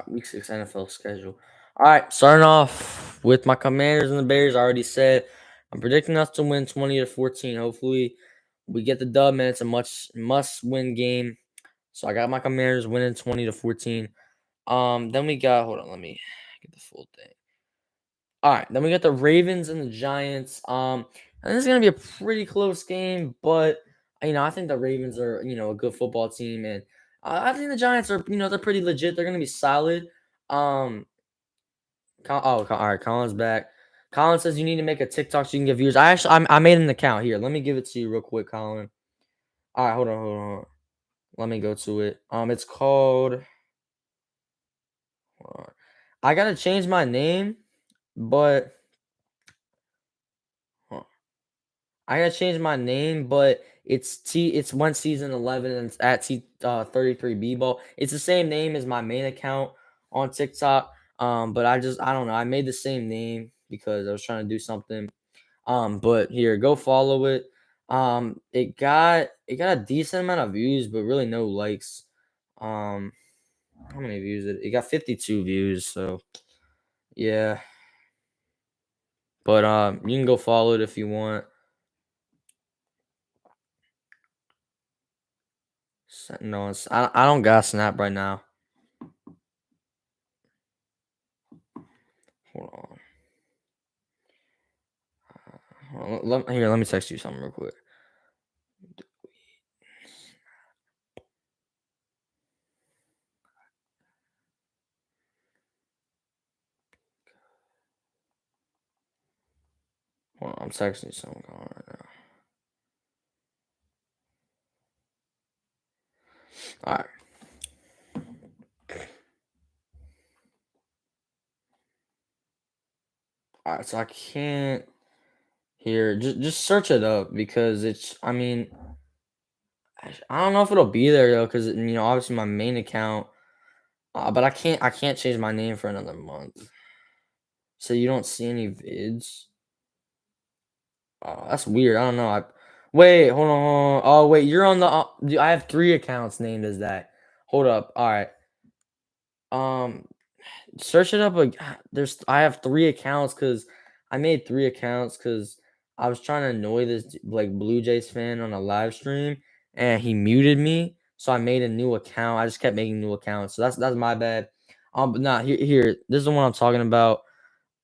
Week 6 NFL schedule. All right. Starting off with my Commanders and the Bears. I already said I'm predicting us to win 20-14. Hopefully, we get the dub, man. It's a must-win game. So I got my Commanders winning 20-14. Then we got. Hold on. Let me get the full thing. All right, then we got the Ravens and the Giants. And this is gonna be a pretty close game, but I think the Ravens are a good football team, and I think the Giants are they're pretty legit. They're gonna be solid. Um, all right, Colin's back. Colin says you need to make a TikTok so you can get views. I made an account here. Let me give it to you real quick, Colin. All right, hold on. Let me go to it. It's called. Hold on. I gotta change my name, but hold on. I gotta change my name, but it's one season 11 and it's at T 33 B ball. It's the same name as my main account on TikTok. But I don't know. I made the same name because I was trying to do something. But here, go follow it. It got a decent amount of views, but really no likes. Um, how many views it? It got 52 views, so yeah. But you can go follow it if you want. No, I don't got Snap right now. Hold on. Here, let me text you something real quick. Hold on, I'm texting you something going on right now. All right. All right, so I can't here. Just search it up because it's. I mean, I don't know if it'll be there though, because obviously my main account. But I can't change my name for another month. So you don't see any vids. Oh, that's weird. I don't know. Wait, hold on, hold on. Oh wait, you're on the. I have 3 accounts named as that. Hold up. All right. Um, Search it up. Like, I have 3 accounts because I made 3 accounts because I was trying to annoy this like Blue Jays fan on a live stream, and he muted me. So I made a new account. I just kept making new accounts. So that's my bad. But nah, here. This is the one I'm talking about.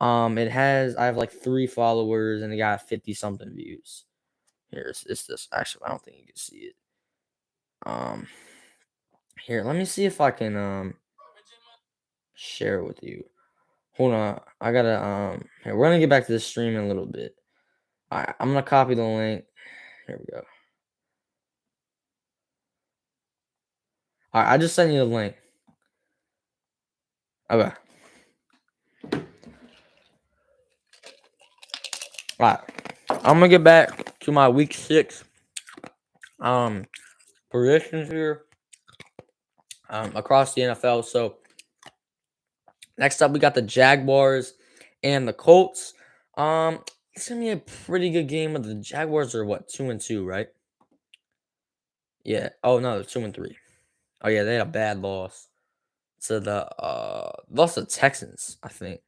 I have like 3 followers and it got 50 something views. Here, it's this. Actually, I don't think you can see it. Um, Here, let me see if I can share it with you. Hold on. I gotta here, we're gonna get back to this stream in a little bit. Alright, I'm gonna copy the link. Here we go. Alright, I just sent you the link. Okay. Alright. I'm gonna get back to my week 6 um predictions here across the NFL. So next up we got the Jaguars and the Colts. It's gonna be a pretty good game. Of the Jaguars are what, 2-2, right? Yeah. Oh no, they're 2-3. Oh yeah, they had a bad loss to the lost to Texans, I think.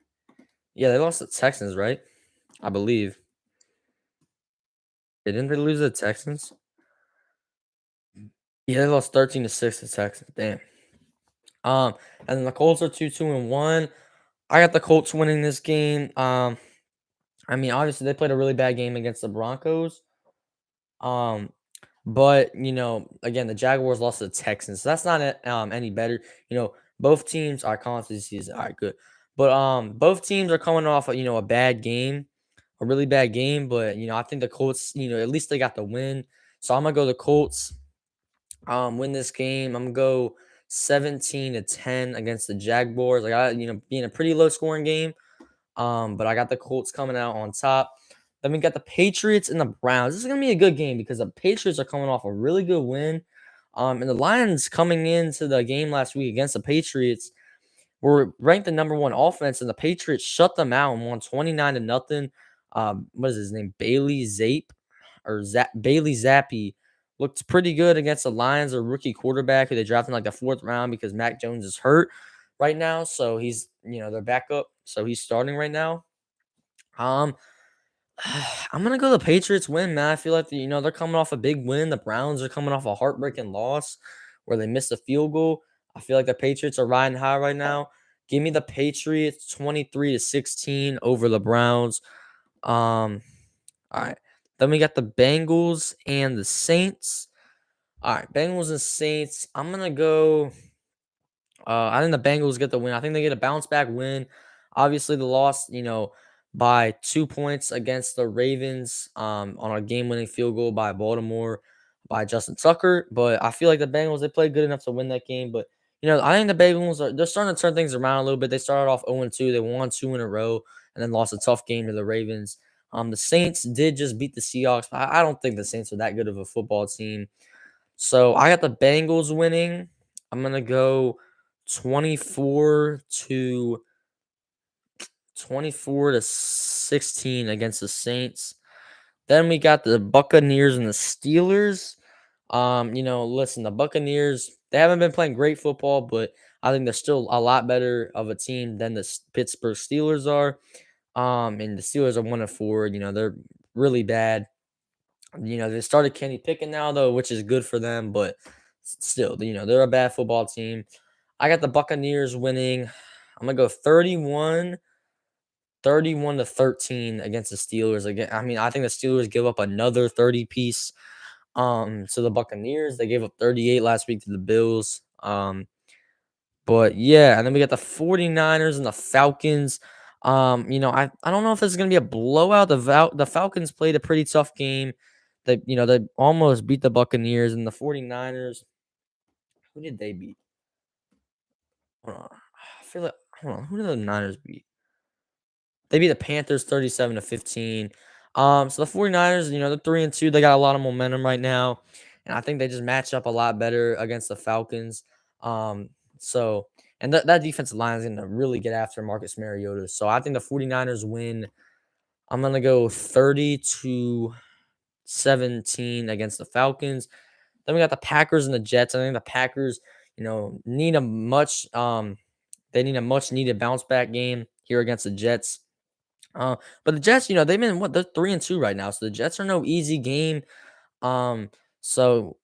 Yeah, they lost to Texans, right? I believe. Didn't they lose to the Texans? Yeah, they lost 13-6 to Texans. Damn. And then the Colts are 2-1. I got the Colts winning this game. I mean, obviously they played a really bad game against the Broncos. Um, but again, the Jaguars lost to the Texans. So that's not any better. Both teams are conference season. All right, good. But both teams are coming off a bad game, a really bad game. But I think the Colts, at least they got the win. So I'm gonna go the Colts. Win this game. I'm gonna go 17-10 against the Jaguars. I got being a pretty low scoring game. But I got the Colts coming out on top. Then we got the Patriots and the Browns. This is gonna be a good game because the Patriots are coming off a really good win. And the Lions coming into the game last week against the Patriots were ranked the number 1 offense, and the Patriots shut them out and won 29-0. What is his name? Bailey Zappi looked pretty good against the Lions, a rookie quarterback who they drafted in like the 4th round because Mac Jones is hurt right now. So he's their backup. So he's starting right now. Um, I'm gonna go the Patriots win, man. I feel like they're coming off a big win. The Browns are coming off a heartbreaking loss where they missed a field goal. I feel like the Patriots are riding high right now. Give me the Patriots 23-16 over the Browns. All right. Then we got the Bengals and the Saints. All right, Bengals and Saints. I'm gonna go. I think the Bengals get the win. I think they get a bounce back win. Obviously, the loss, by 2 points against the Ravens on a game winning field goal by Baltimore by Justin Tucker. But I feel like the Bengals, they played good enough to win that game. But, I think the Bengals they're starting to turn things around a little bit. They started off 0-2. They won 2 in a row and then lost a tough game to the Ravens. The Saints did just beat the Seahawks, but I don't think the Saints are that good of a football team. So I got the Bengals winning. I'm gonna go 24 to 16 against the Saints. Then we got the Buccaneers and the Steelers. Listen, the Buccaneers, they haven't been playing great football, but I think they're still a lot better of a team than the Pittsburgh Steelers are. And the Steelers are 1-4. They're really bad. They started Kenny Pickett now though, which is good for them, but still, they're a bad football team. I got the Buccaneers winning. I'm gonna go 31 to 13 against the Steelers. Again, I mean, I think the Steelers give up another 30 piece to the Buccaneers. They gave up 38 last week to the Bills. But yeah, and then we got the 49ers and the Falcons. I don't know if this is gonna be a blowout. The Falcons played a pretty tough game. They almost beat the Buccaneers, and the 49ers. Who did they beat? Hold on. I feel like hold on. Who did the Niners beat? They beat the Panthers 37 to 15. So the 49ers, they're 3-2. They got a lot of momentum right now. And I think they just match up a lot better against the Falcons. Um, so and that defensive line is gonna really get after Marcus Mariota. So I think the 49ers win. I'm gonna go 30 to 17 against the Falcons. Then we got the Packers and the Jets. I think the Packers, need a they need a much needed bounce back game here against the Jets. But the Jets, they've been they're 3-2 right now. So the Jets are no easy game. Um, so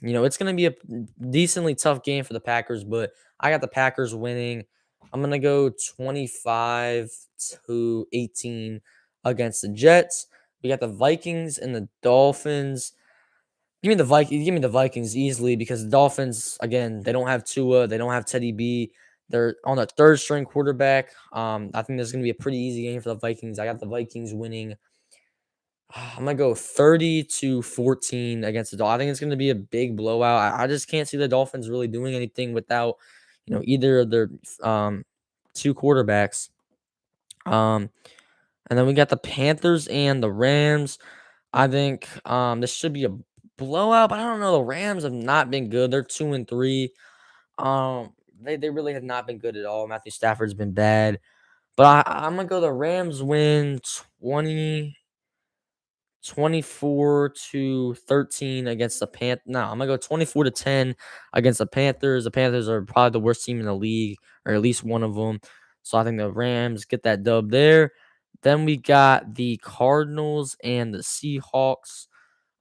it's gonna be a decently tough game for the Packers, but I got the Packers winning. I'm gonna go 25 to 18 against the Jets. We got the Vikings and the Dolphins. Give me the Vikings easily because the Dolphins, again, they don't have Tua, they don't have Teddy B. They're on a third string quarterback. I think this is gonna be a pretty easy game for the Vikings. I got the Vikings winning. I'm gonna go 30 to 14 against the Dolphins. I think it's gonna be a big blowout. I just can't see the Dolphins really doing anything without, either of their two quarterbacks. Um, and then we got the Panthers and the Rams. I think this should be a blowout, but I don't know. The Rams have not been good. They're 2-3. They really have not been good at all. Matthew Stafford's been bad. But I'm gonna go the Rams win 24 to 13 against the Panthers. No, I'm gonna go 24 to 10 against the Panthers. The Panthers are probably the worst team in the league, or at least one of them. So I think the Rams get that dub there. Then we got the Cardinals and the Seahawks.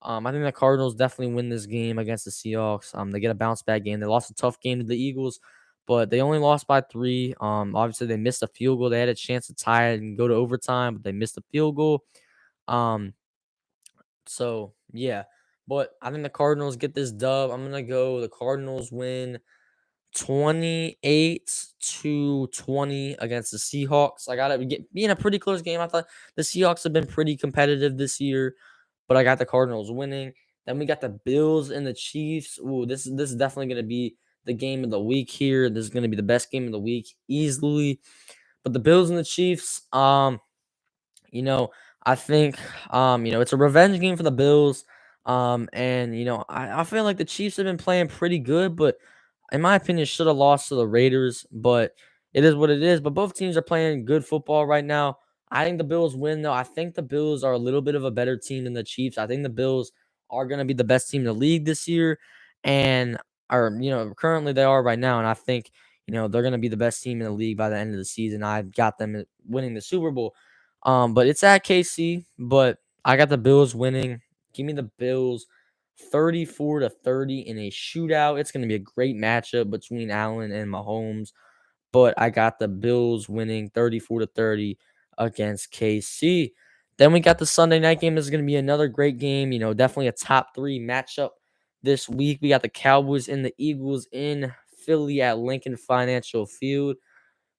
I think the Cardinals definitely win this game against the Seahawks. They get a bounce back game. They lost a tough game to the Eagles, but they only lost by 3. Obviously they missed a field goal. They had a chance to tie it and go to overtime, but they missed a field goal. Um, so yeah, but I think the Cardinals get this dub. I'm gonna go the Cardinals win 28 to 20 against the Seahawks. I got it being a pretty close game. I thought the Seahawks have been pretty competitive this year, but I got the Cardinals winning. Then we got the Bills and the Chiefs. Ooh, this is definitely gonna be the game of the week here. This is gonna be the best game of the week easily. But the Bills and the Chiefs, you know, I think it's a revenge game for the Bills. And I feel like the Chiefs have been playing pretty good, but in my opinion, should have lost to the Raiders, but it is what it is. But both teams are playing good football right now. I think the Bills win, though. I think the Bills are a little bit of a better team than the Chiefs. I think the Bills are going to be the best team in the league this year, and are currently they are right now. And I think they're going to be the best team in the league by the end of the season. I got them winning the Super Bowl. But it's at KC, but I got the Bills winning. Give me the Bills 34 to 30 in a shootout. It's going to be a great matchup between Allen and Mahomes, but I got the Bills winning 34 to 30 against KC. Then we got the Sunday night game. This is going to be another great game. Definitely a top 3 matchup this week. We got the Cowboys and the Eagles in Philly at Lincoln Financial Field.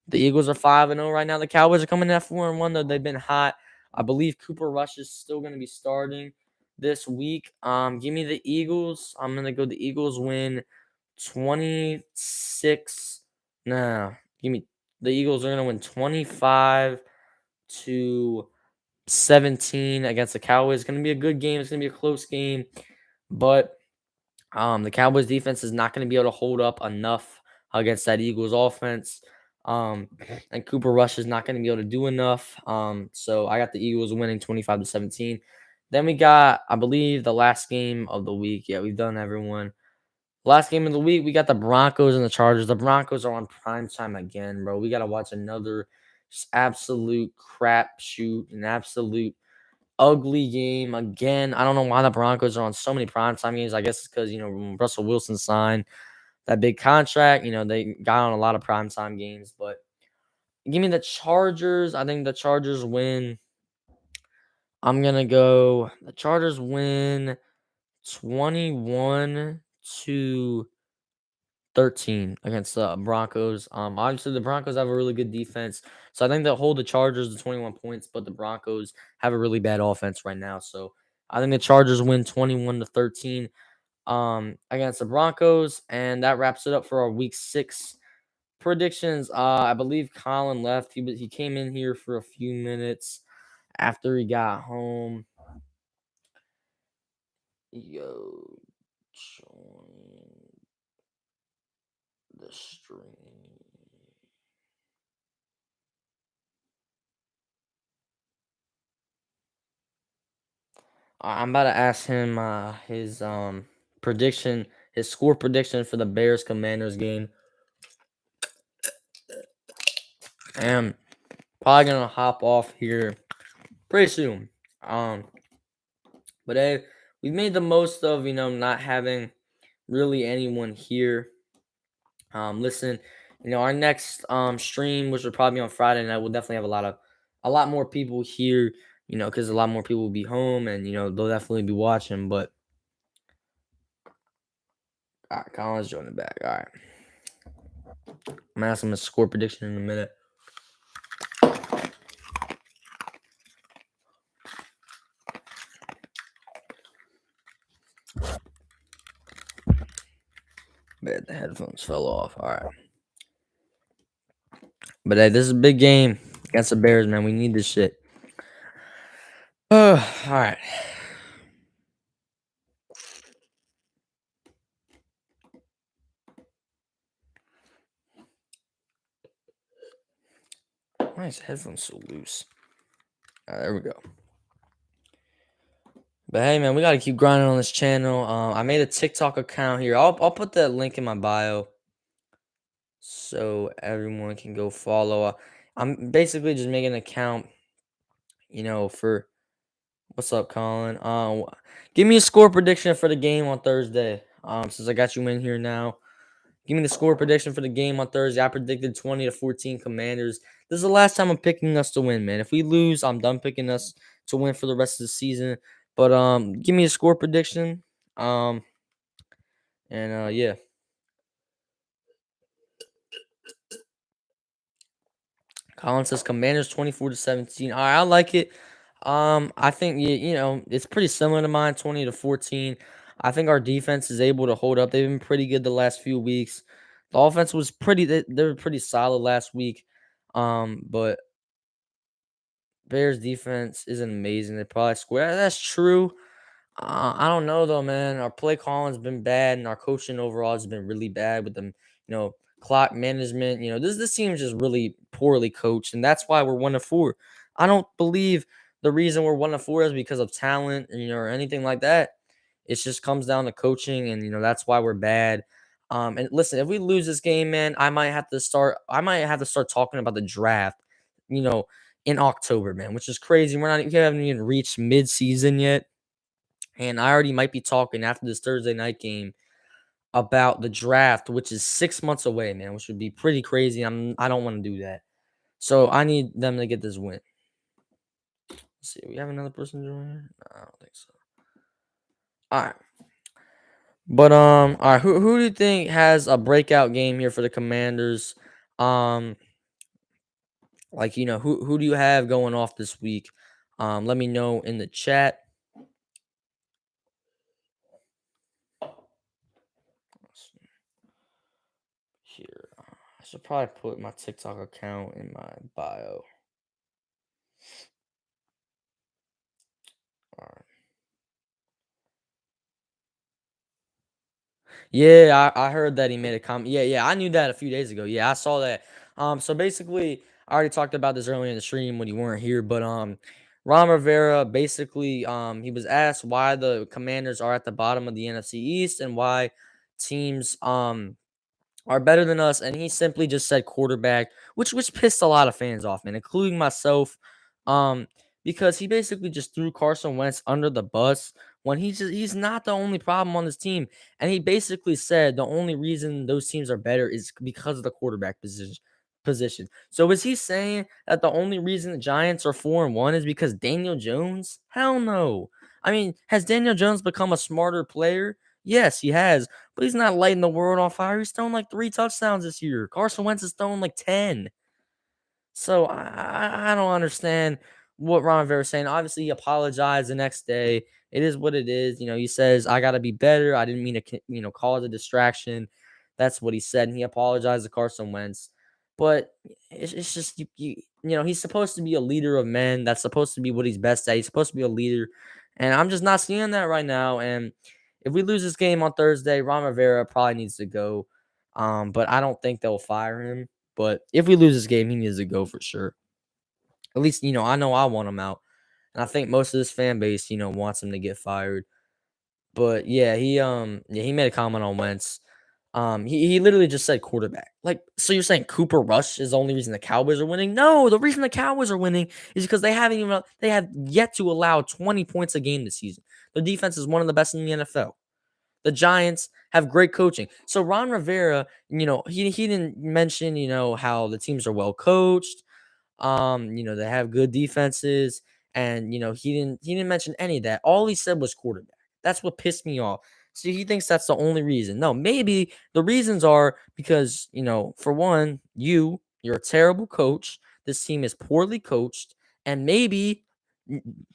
The Eagles are 5-0 right now. The Cowboys are coming in at 4-1, though they've been hot. I believe Cooper Rush is still going to be starting this week. Give me the Eagles. I'm going to go the Eagles win 26. Nah, give me the Eagles are gonna win 25-17 against the Cowboys. It's gonna be a good game. It's gonna be a close game, but the Cowboys defense is not gonna be able to hold up enough against that Eagles offense. Um, and Cooper Rush is not gonna be able to do enough. So I got the Eagles winning 25-17. Then we got, I believe, the last game of the week. Yeah, we've done everyone. Last game of the week, we got the Broncos and the Chargers. The Broncos are on prime time again, bro. We got to watch another just absolute crap shoot, an absolute ugly game again. I don't know why the Broncos are on so many primetime games. I guess it's because, when Russell Wilson signed that big contract, they got on a lot of primetime games. But give me the Chargers. I think the Chargers win. I'm going to go the Chargers win 21 to 13 against the Broncos. Obviously the Broncos have a really good defense, so I think they'll hold the Chargers to 21 points. But the Broncos have a really bad offense right now, so I think the Chargers win 21-13 against the Broncos, and that wraps it up for our Week 6 predictions. I believe Colin left. He came in here for a few minutes after he got home. Yo, join the stream. I'm about to ask him his prediction, his score prediction for the Bears Commanders game. And probably gonna hop off here pretty soon. But hey, we've made the most of not having really anyone here. Listen, our next stream, which will probably be on Friday night, we'll definitely have a lot more people here. Because a lot more people will be home, and they'll definitely be watching. But all right, Colin's joining back. All right, I'm gonna ask him a score prediction in a minute. Man, the headphones fell off. All right. But hey, this is a big game against the Bears, man. We need this shit. All right. Why is the headphones so loose? All right, there we go. But hey, man, we got to keep grinding on this channel. I made a TikTok account here. I'll put that link in my bio so everyone can go follow. I'm basically just making an account, for what's up, Colin. Give me a score prediction for the game on Thursday. Since I got you in here now, give me the score prediction for the game on Thursday. I predicted 20-14 Commanders. This is the last time I'm picking us to win, man. If we lose, I'm done picking us to win for the rest of the season. But give me a score prediction. Yeah. Colin says Commanders 24-17. All right, I like it. I think it's pretty similar to mine, 20-14. I think our defense is able to hold up. They've been pretty good the last few weeks. The offense was they were pretty solid last week. But Bears defense isn't amazing. They probably square. That's true. I don't know though, man. Our play calling's been bad, and our coaching overall has been really bad with them. Clock management. This team is just really poorly coached, and that's why we're 1-4. I don't believe the reason we're 1-4 is because of talent, or anything like that. It just comes down to coaching, and that's why we're bad. And listen, if we lose this game, man, I might have to start. I might have to start talking about the draft. In October, man, which is crazy. We haven't even reached mid-season yet. And I already might be talking after this Thursday night game about the draft, which is 6 months away, man, which would be pretty crazy. I don't want to do that. So I need them to get this win. Let's see, we have another person joining? No, I don't think so. All right. But all right, who do you think has a breakout game here for the Commanders? Who do you have going off this week? Let me know in the chat. Here, I should probably put my TikTok account in my bio. All right. Yeah, I heard that he made a comment. Yeah, I knew that a few days ago. Yeah, I saw that. So basically, I already talked about this earlier in the stream when you weren't here, but Ron Rivera basically he was asked why the Commanders are at the bottom of the NFC East and why teams are better than us, and he simply just said quarterback, which pissed a lot of fans off, man, including myself, um, because he basically just threw Carson Wentz under the bus when he's not the only problem on this team, and he basically said the only reason those teams are better is because of the quarterback position. So is he saying that the only reason the Giants are 4-1 is because Daniel Jones? Hell no. I mean, has Daniel Jones become a smarter player? Yes, he has, but he's not lighting the world on fire. He's thrown like 3 touchdowns this year. Carson Wentz has thrown like 10. So I don't understand what Ron Rivera is saying. Obviously, he apologized the next day. It is what it is. He says, I got to be better. I didn't mean to, cause a distraction. That's what he said. And he apologized to Carson Wentz. But it's just, he's supposed to be a leader of men. That's supposed to be what he's best at. He's supposed to be a leader. And I'm just not seeing that right now. And if we lose this game on Thursday, Ron Rivera probably needs to go. But I don't think they'll fire him. But if we lose this game, he needs to go for sure. At least, I know I want him out. And I think most of this fan base, wants him to get fired. But yeah, he made a comment on Wentz. He literally just said quarterback. Like, so you're saying Cooper Rush is the only reason the Cowboys are winning? No, the reason the Cowboys are winning is because they have yet to allow 20 points a game this season. Their defense is one of the best in the NFL. The Giants have great coaching. So Ron Rivera, he didn't mention, how the teams are well coached. They have good defenses, and he didn't mention any of that. All he said was quarterback. That's what pissed me off. So he thinks that's the only reason. No, maybe the reasons are because, for one, you're a terrible coach. This team is poorly coached, and maybe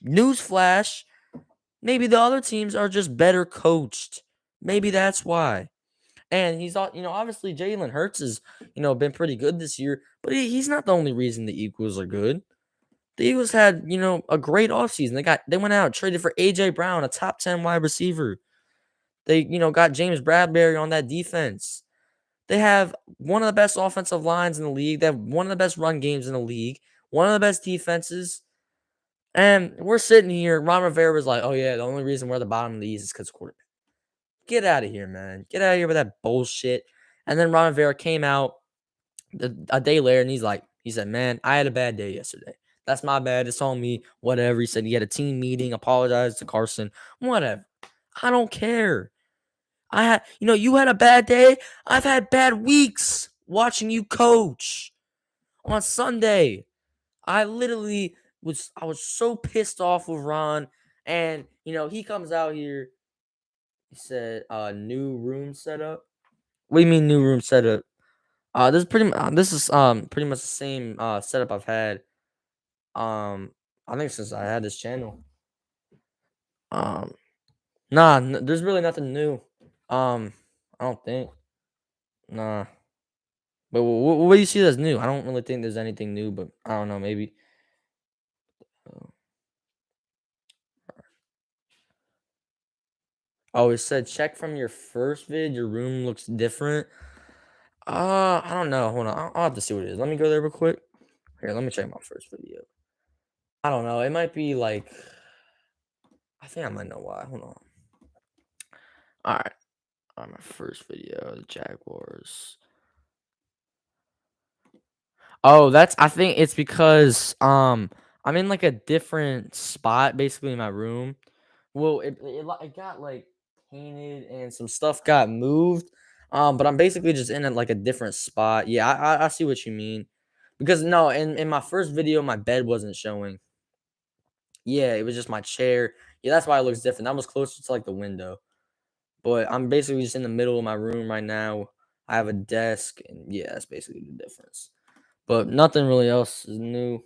newsflash, maybe the other teams are just better coached. Maybe that's why. And he's all, obviously Jalen Hurts has, been pretty good this year, but he's not the only reason the Eagles are good. The Eagles had, a great offseason. They went out, traded for AJ Brown, a top 10 wide receiver. They, got James Bradbury on that defense. They have one of the best offensive lines in the league. They have one of the best run games in the league, one of the best defenses. And we're sitting here. Ron Rivera was like, oh, yeah, the only reason we're at the bottom of the East is because quarterback. Get out of here, man. Get out of here with that bullshit. And then Ron Rivera came out a day later and he said, man, I had a bad day yesterday. That's my bad. It's on me. Whatever. He said he had a team meeting, apologized to Carson. Whatever. I don't care. You had a bad day. I've had bad weeks watching you coach on Sunday. I was so pissed off with Ron. And, he comes out here. He said, new room setup. What do you mean new room setup? This is pretty much the same setup I've had. I think since I had this channel. Um, there's really nothing new. I don't think. Nah. But what do you see that's new? I don't really think there's anything new, but I don't know, maybe. Oh, it said check from your first vid. Your room looks different. I don't know. Hold on. I'll have to see what it is. Let me go there real quick. Here, let me check my first video. I don't know. It might be like. I think I might know why. Hold on. All right. On my first video, the Jaguars. Oh, I think it's because I'm in like a different spot basically in my room. Well, it got like painted and some stuff got moved. But I'm basically just in like a different spot. Yeah, I see what you mean. Because no, in my first video, my bed wasn't showing. Yeah, it was just my chair. Yeah, that's why it looks different. That was closer to like the window. But I'm basically just in the middle of my room right now. I have a desk, and yeah, that's basically the difference. But nothing really else is new.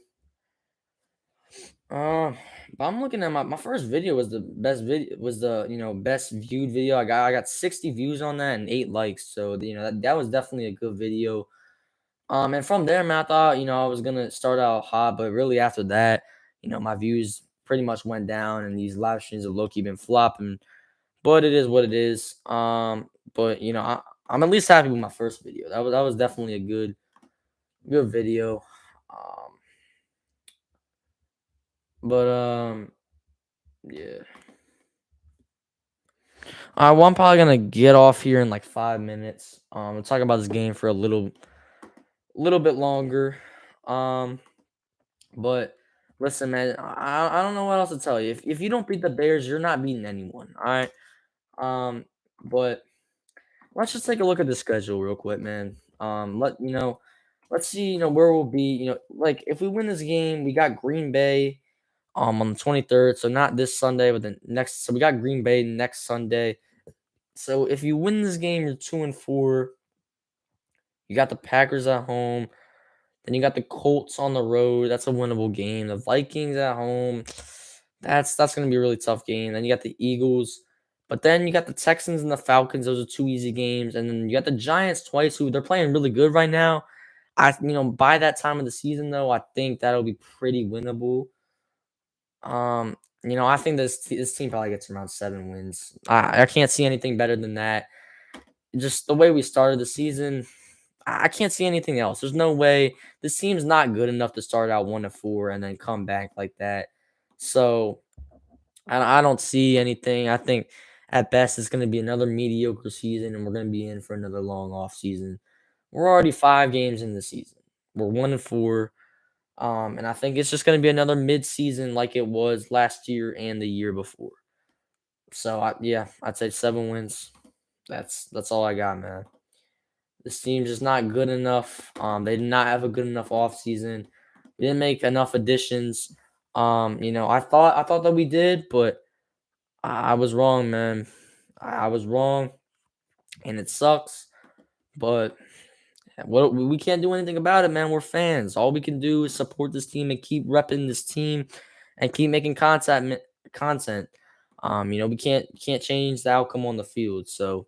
Uh, but I'm looking at my first video was the best video was the best viewed video. I got 60 views on that and 8 likes. So that was definitely a good video. And from there, man, I thought I was gonna start out hot, but really after that, my views pretty much went down, and these live streams have low key been flopping. But it is what it is. But I'm at least happy with my first video. That was definitely a good video. Um, but yeah. All right, well, I'm probably gonna get off here in like 5 minutes. We'll talk about this game for a little bit longer. Um, but listen, man, I don't know what else to tell you. If you don't beat the Bears, you're not beating anyone. All right. Um, but let's just take a look at the schedule real quick, man. Let's see, where we'll be. Like if we win this game, we got Green Bay on the 23rd. So not this Sunday, but the next. So we got Green Bay next Sunday. So if you win this game, you're 2-4. You got the Packers at home. Then you got the Colts on the road. That's a winnable game. The Vikings at home. That's gonna be a really tough game. Then you got the Eagles. But then you got the Texans and the Falcons. Those are two easy games. And then you got the Giants twice, who they're playing really good right now. By that time of the season, though, I think that'll be pretty winnable. I think this team probably gets around 7 wins. I can't see anything better than that. Just the way we started the season, I can't see anything else. There's no way this team's not good enough to start out 1-4 and then come back like that. So I don't see anything. I think at best it's going to be another mediocre season, and we're going to be in for another long off season. We're already 5 games in the season. We're 1-4. And I think it's just going to be another mid-season like it was last year and the year before. So yeah, I'd say 7 wins. That's all I got, man. This team's just not good enough. They did not have a good enough offseason. We didn't make enough additions. I thought that we did, but I was wrong, man. I was wrong, and it sucks. But what we can't do anything about it, man. We're fans. All we can do is support this team and keep repping this team and keep making content. We can't change the outcome on the field. So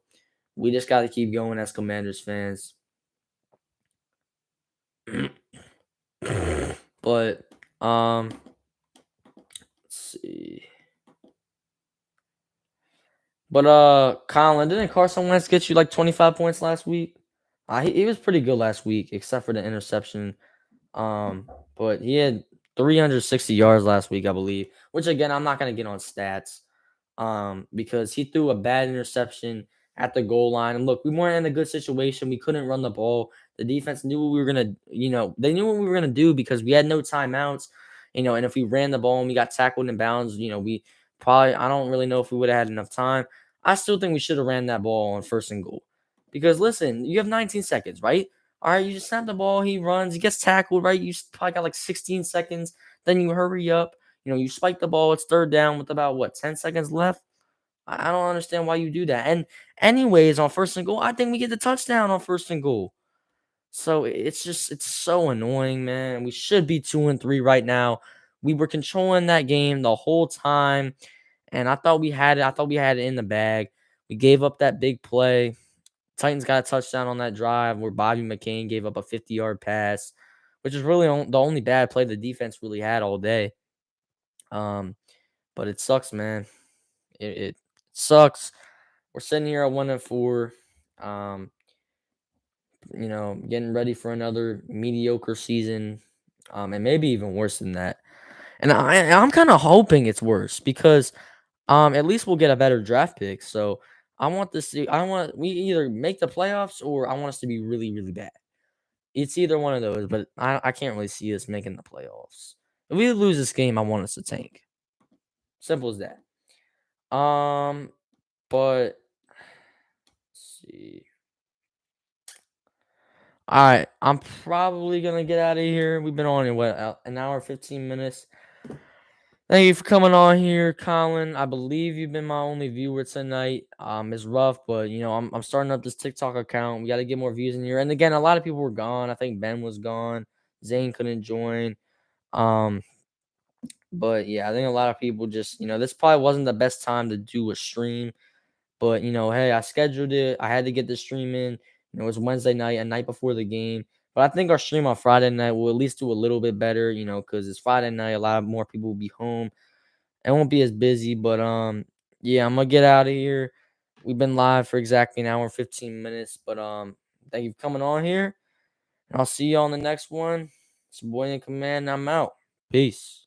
we just got to keep going as Commanders fans. But let's see. But Colin, didn't Carson Wentz get you like 25 points last week? He was pretty good last week, except for the interception. But he had 360 yards last week, I believe. Which again, I'm not gonna get on stats. Because he threw a bad interception at the goal line. And look, we weren't in a good situation. We couldn't run the ball. The defense knew what we were gonna, they knew what we were gonna do because we had no timeouts. And if we ran the ball and we got tackled in bounds, we probably I don't really know if we would have had enough time. I still think we should have ran that ball on 1st and goal. Because listen, you have 19 seconds, right? All right, you just snap the ball, he runs, he gets tackled, right? You probably got like 16 seconds. Then you hurry up. You spike the ball. It's 3rd down with about 10 seconds left. I don't understand why you do that. And anyways, on 1st and goal, I think we get the touchdown on 1st and goal. So it's so annoying, man. We should be 2-3 right now. We were controlling that game the whole time, and I thought we had it. I thought we had it in the bag. We gave up that big play. Titans got a touchdown on that drive where Bobby McCain gave up a 50-yard pass, which is really the only bad play the defense really had all day. But it sucks, man. It sucks. We're sitting here at 1-4. Getting ready for another mediocre season. And maybe even worse than that. And I'm kind of hoping it's worse because at least we'll get a better draft pick. So we either make the playoffs or I want us to be really, really bad. It's either one of those, but I can't really see us making the playoffs. If we lose this game, I want us to tank. Simple as that. But let's see. All right, I'm probably gonna get out of here. We've been on an hour 15 minutes. Thank you for coming on here, Colin. I believe you've been my only viewer tonight. It's rough, but I'm starting up this TikTok account. We got to get more views in here. And again, a lot of people were gone. I think Ben was gone. Zane couldn't join. Um, But yeah, I think a lot of people just, this probably wasn't the best time to do a stream. But hey, I scheduled it. I had to get the stream in. It was Wednesday night, a night before the game. But I think our stream on Friday night will at least do a little bit better, because it's Friday night. A lot of more people will be home. It won't be as busy. But yeah, I'm gonna get out of here. We've been live for exactly an hour and 15 minutes. But thank you for coming on here. And I'll see you on the next one. It's your boy in command. And I'm out. Peace.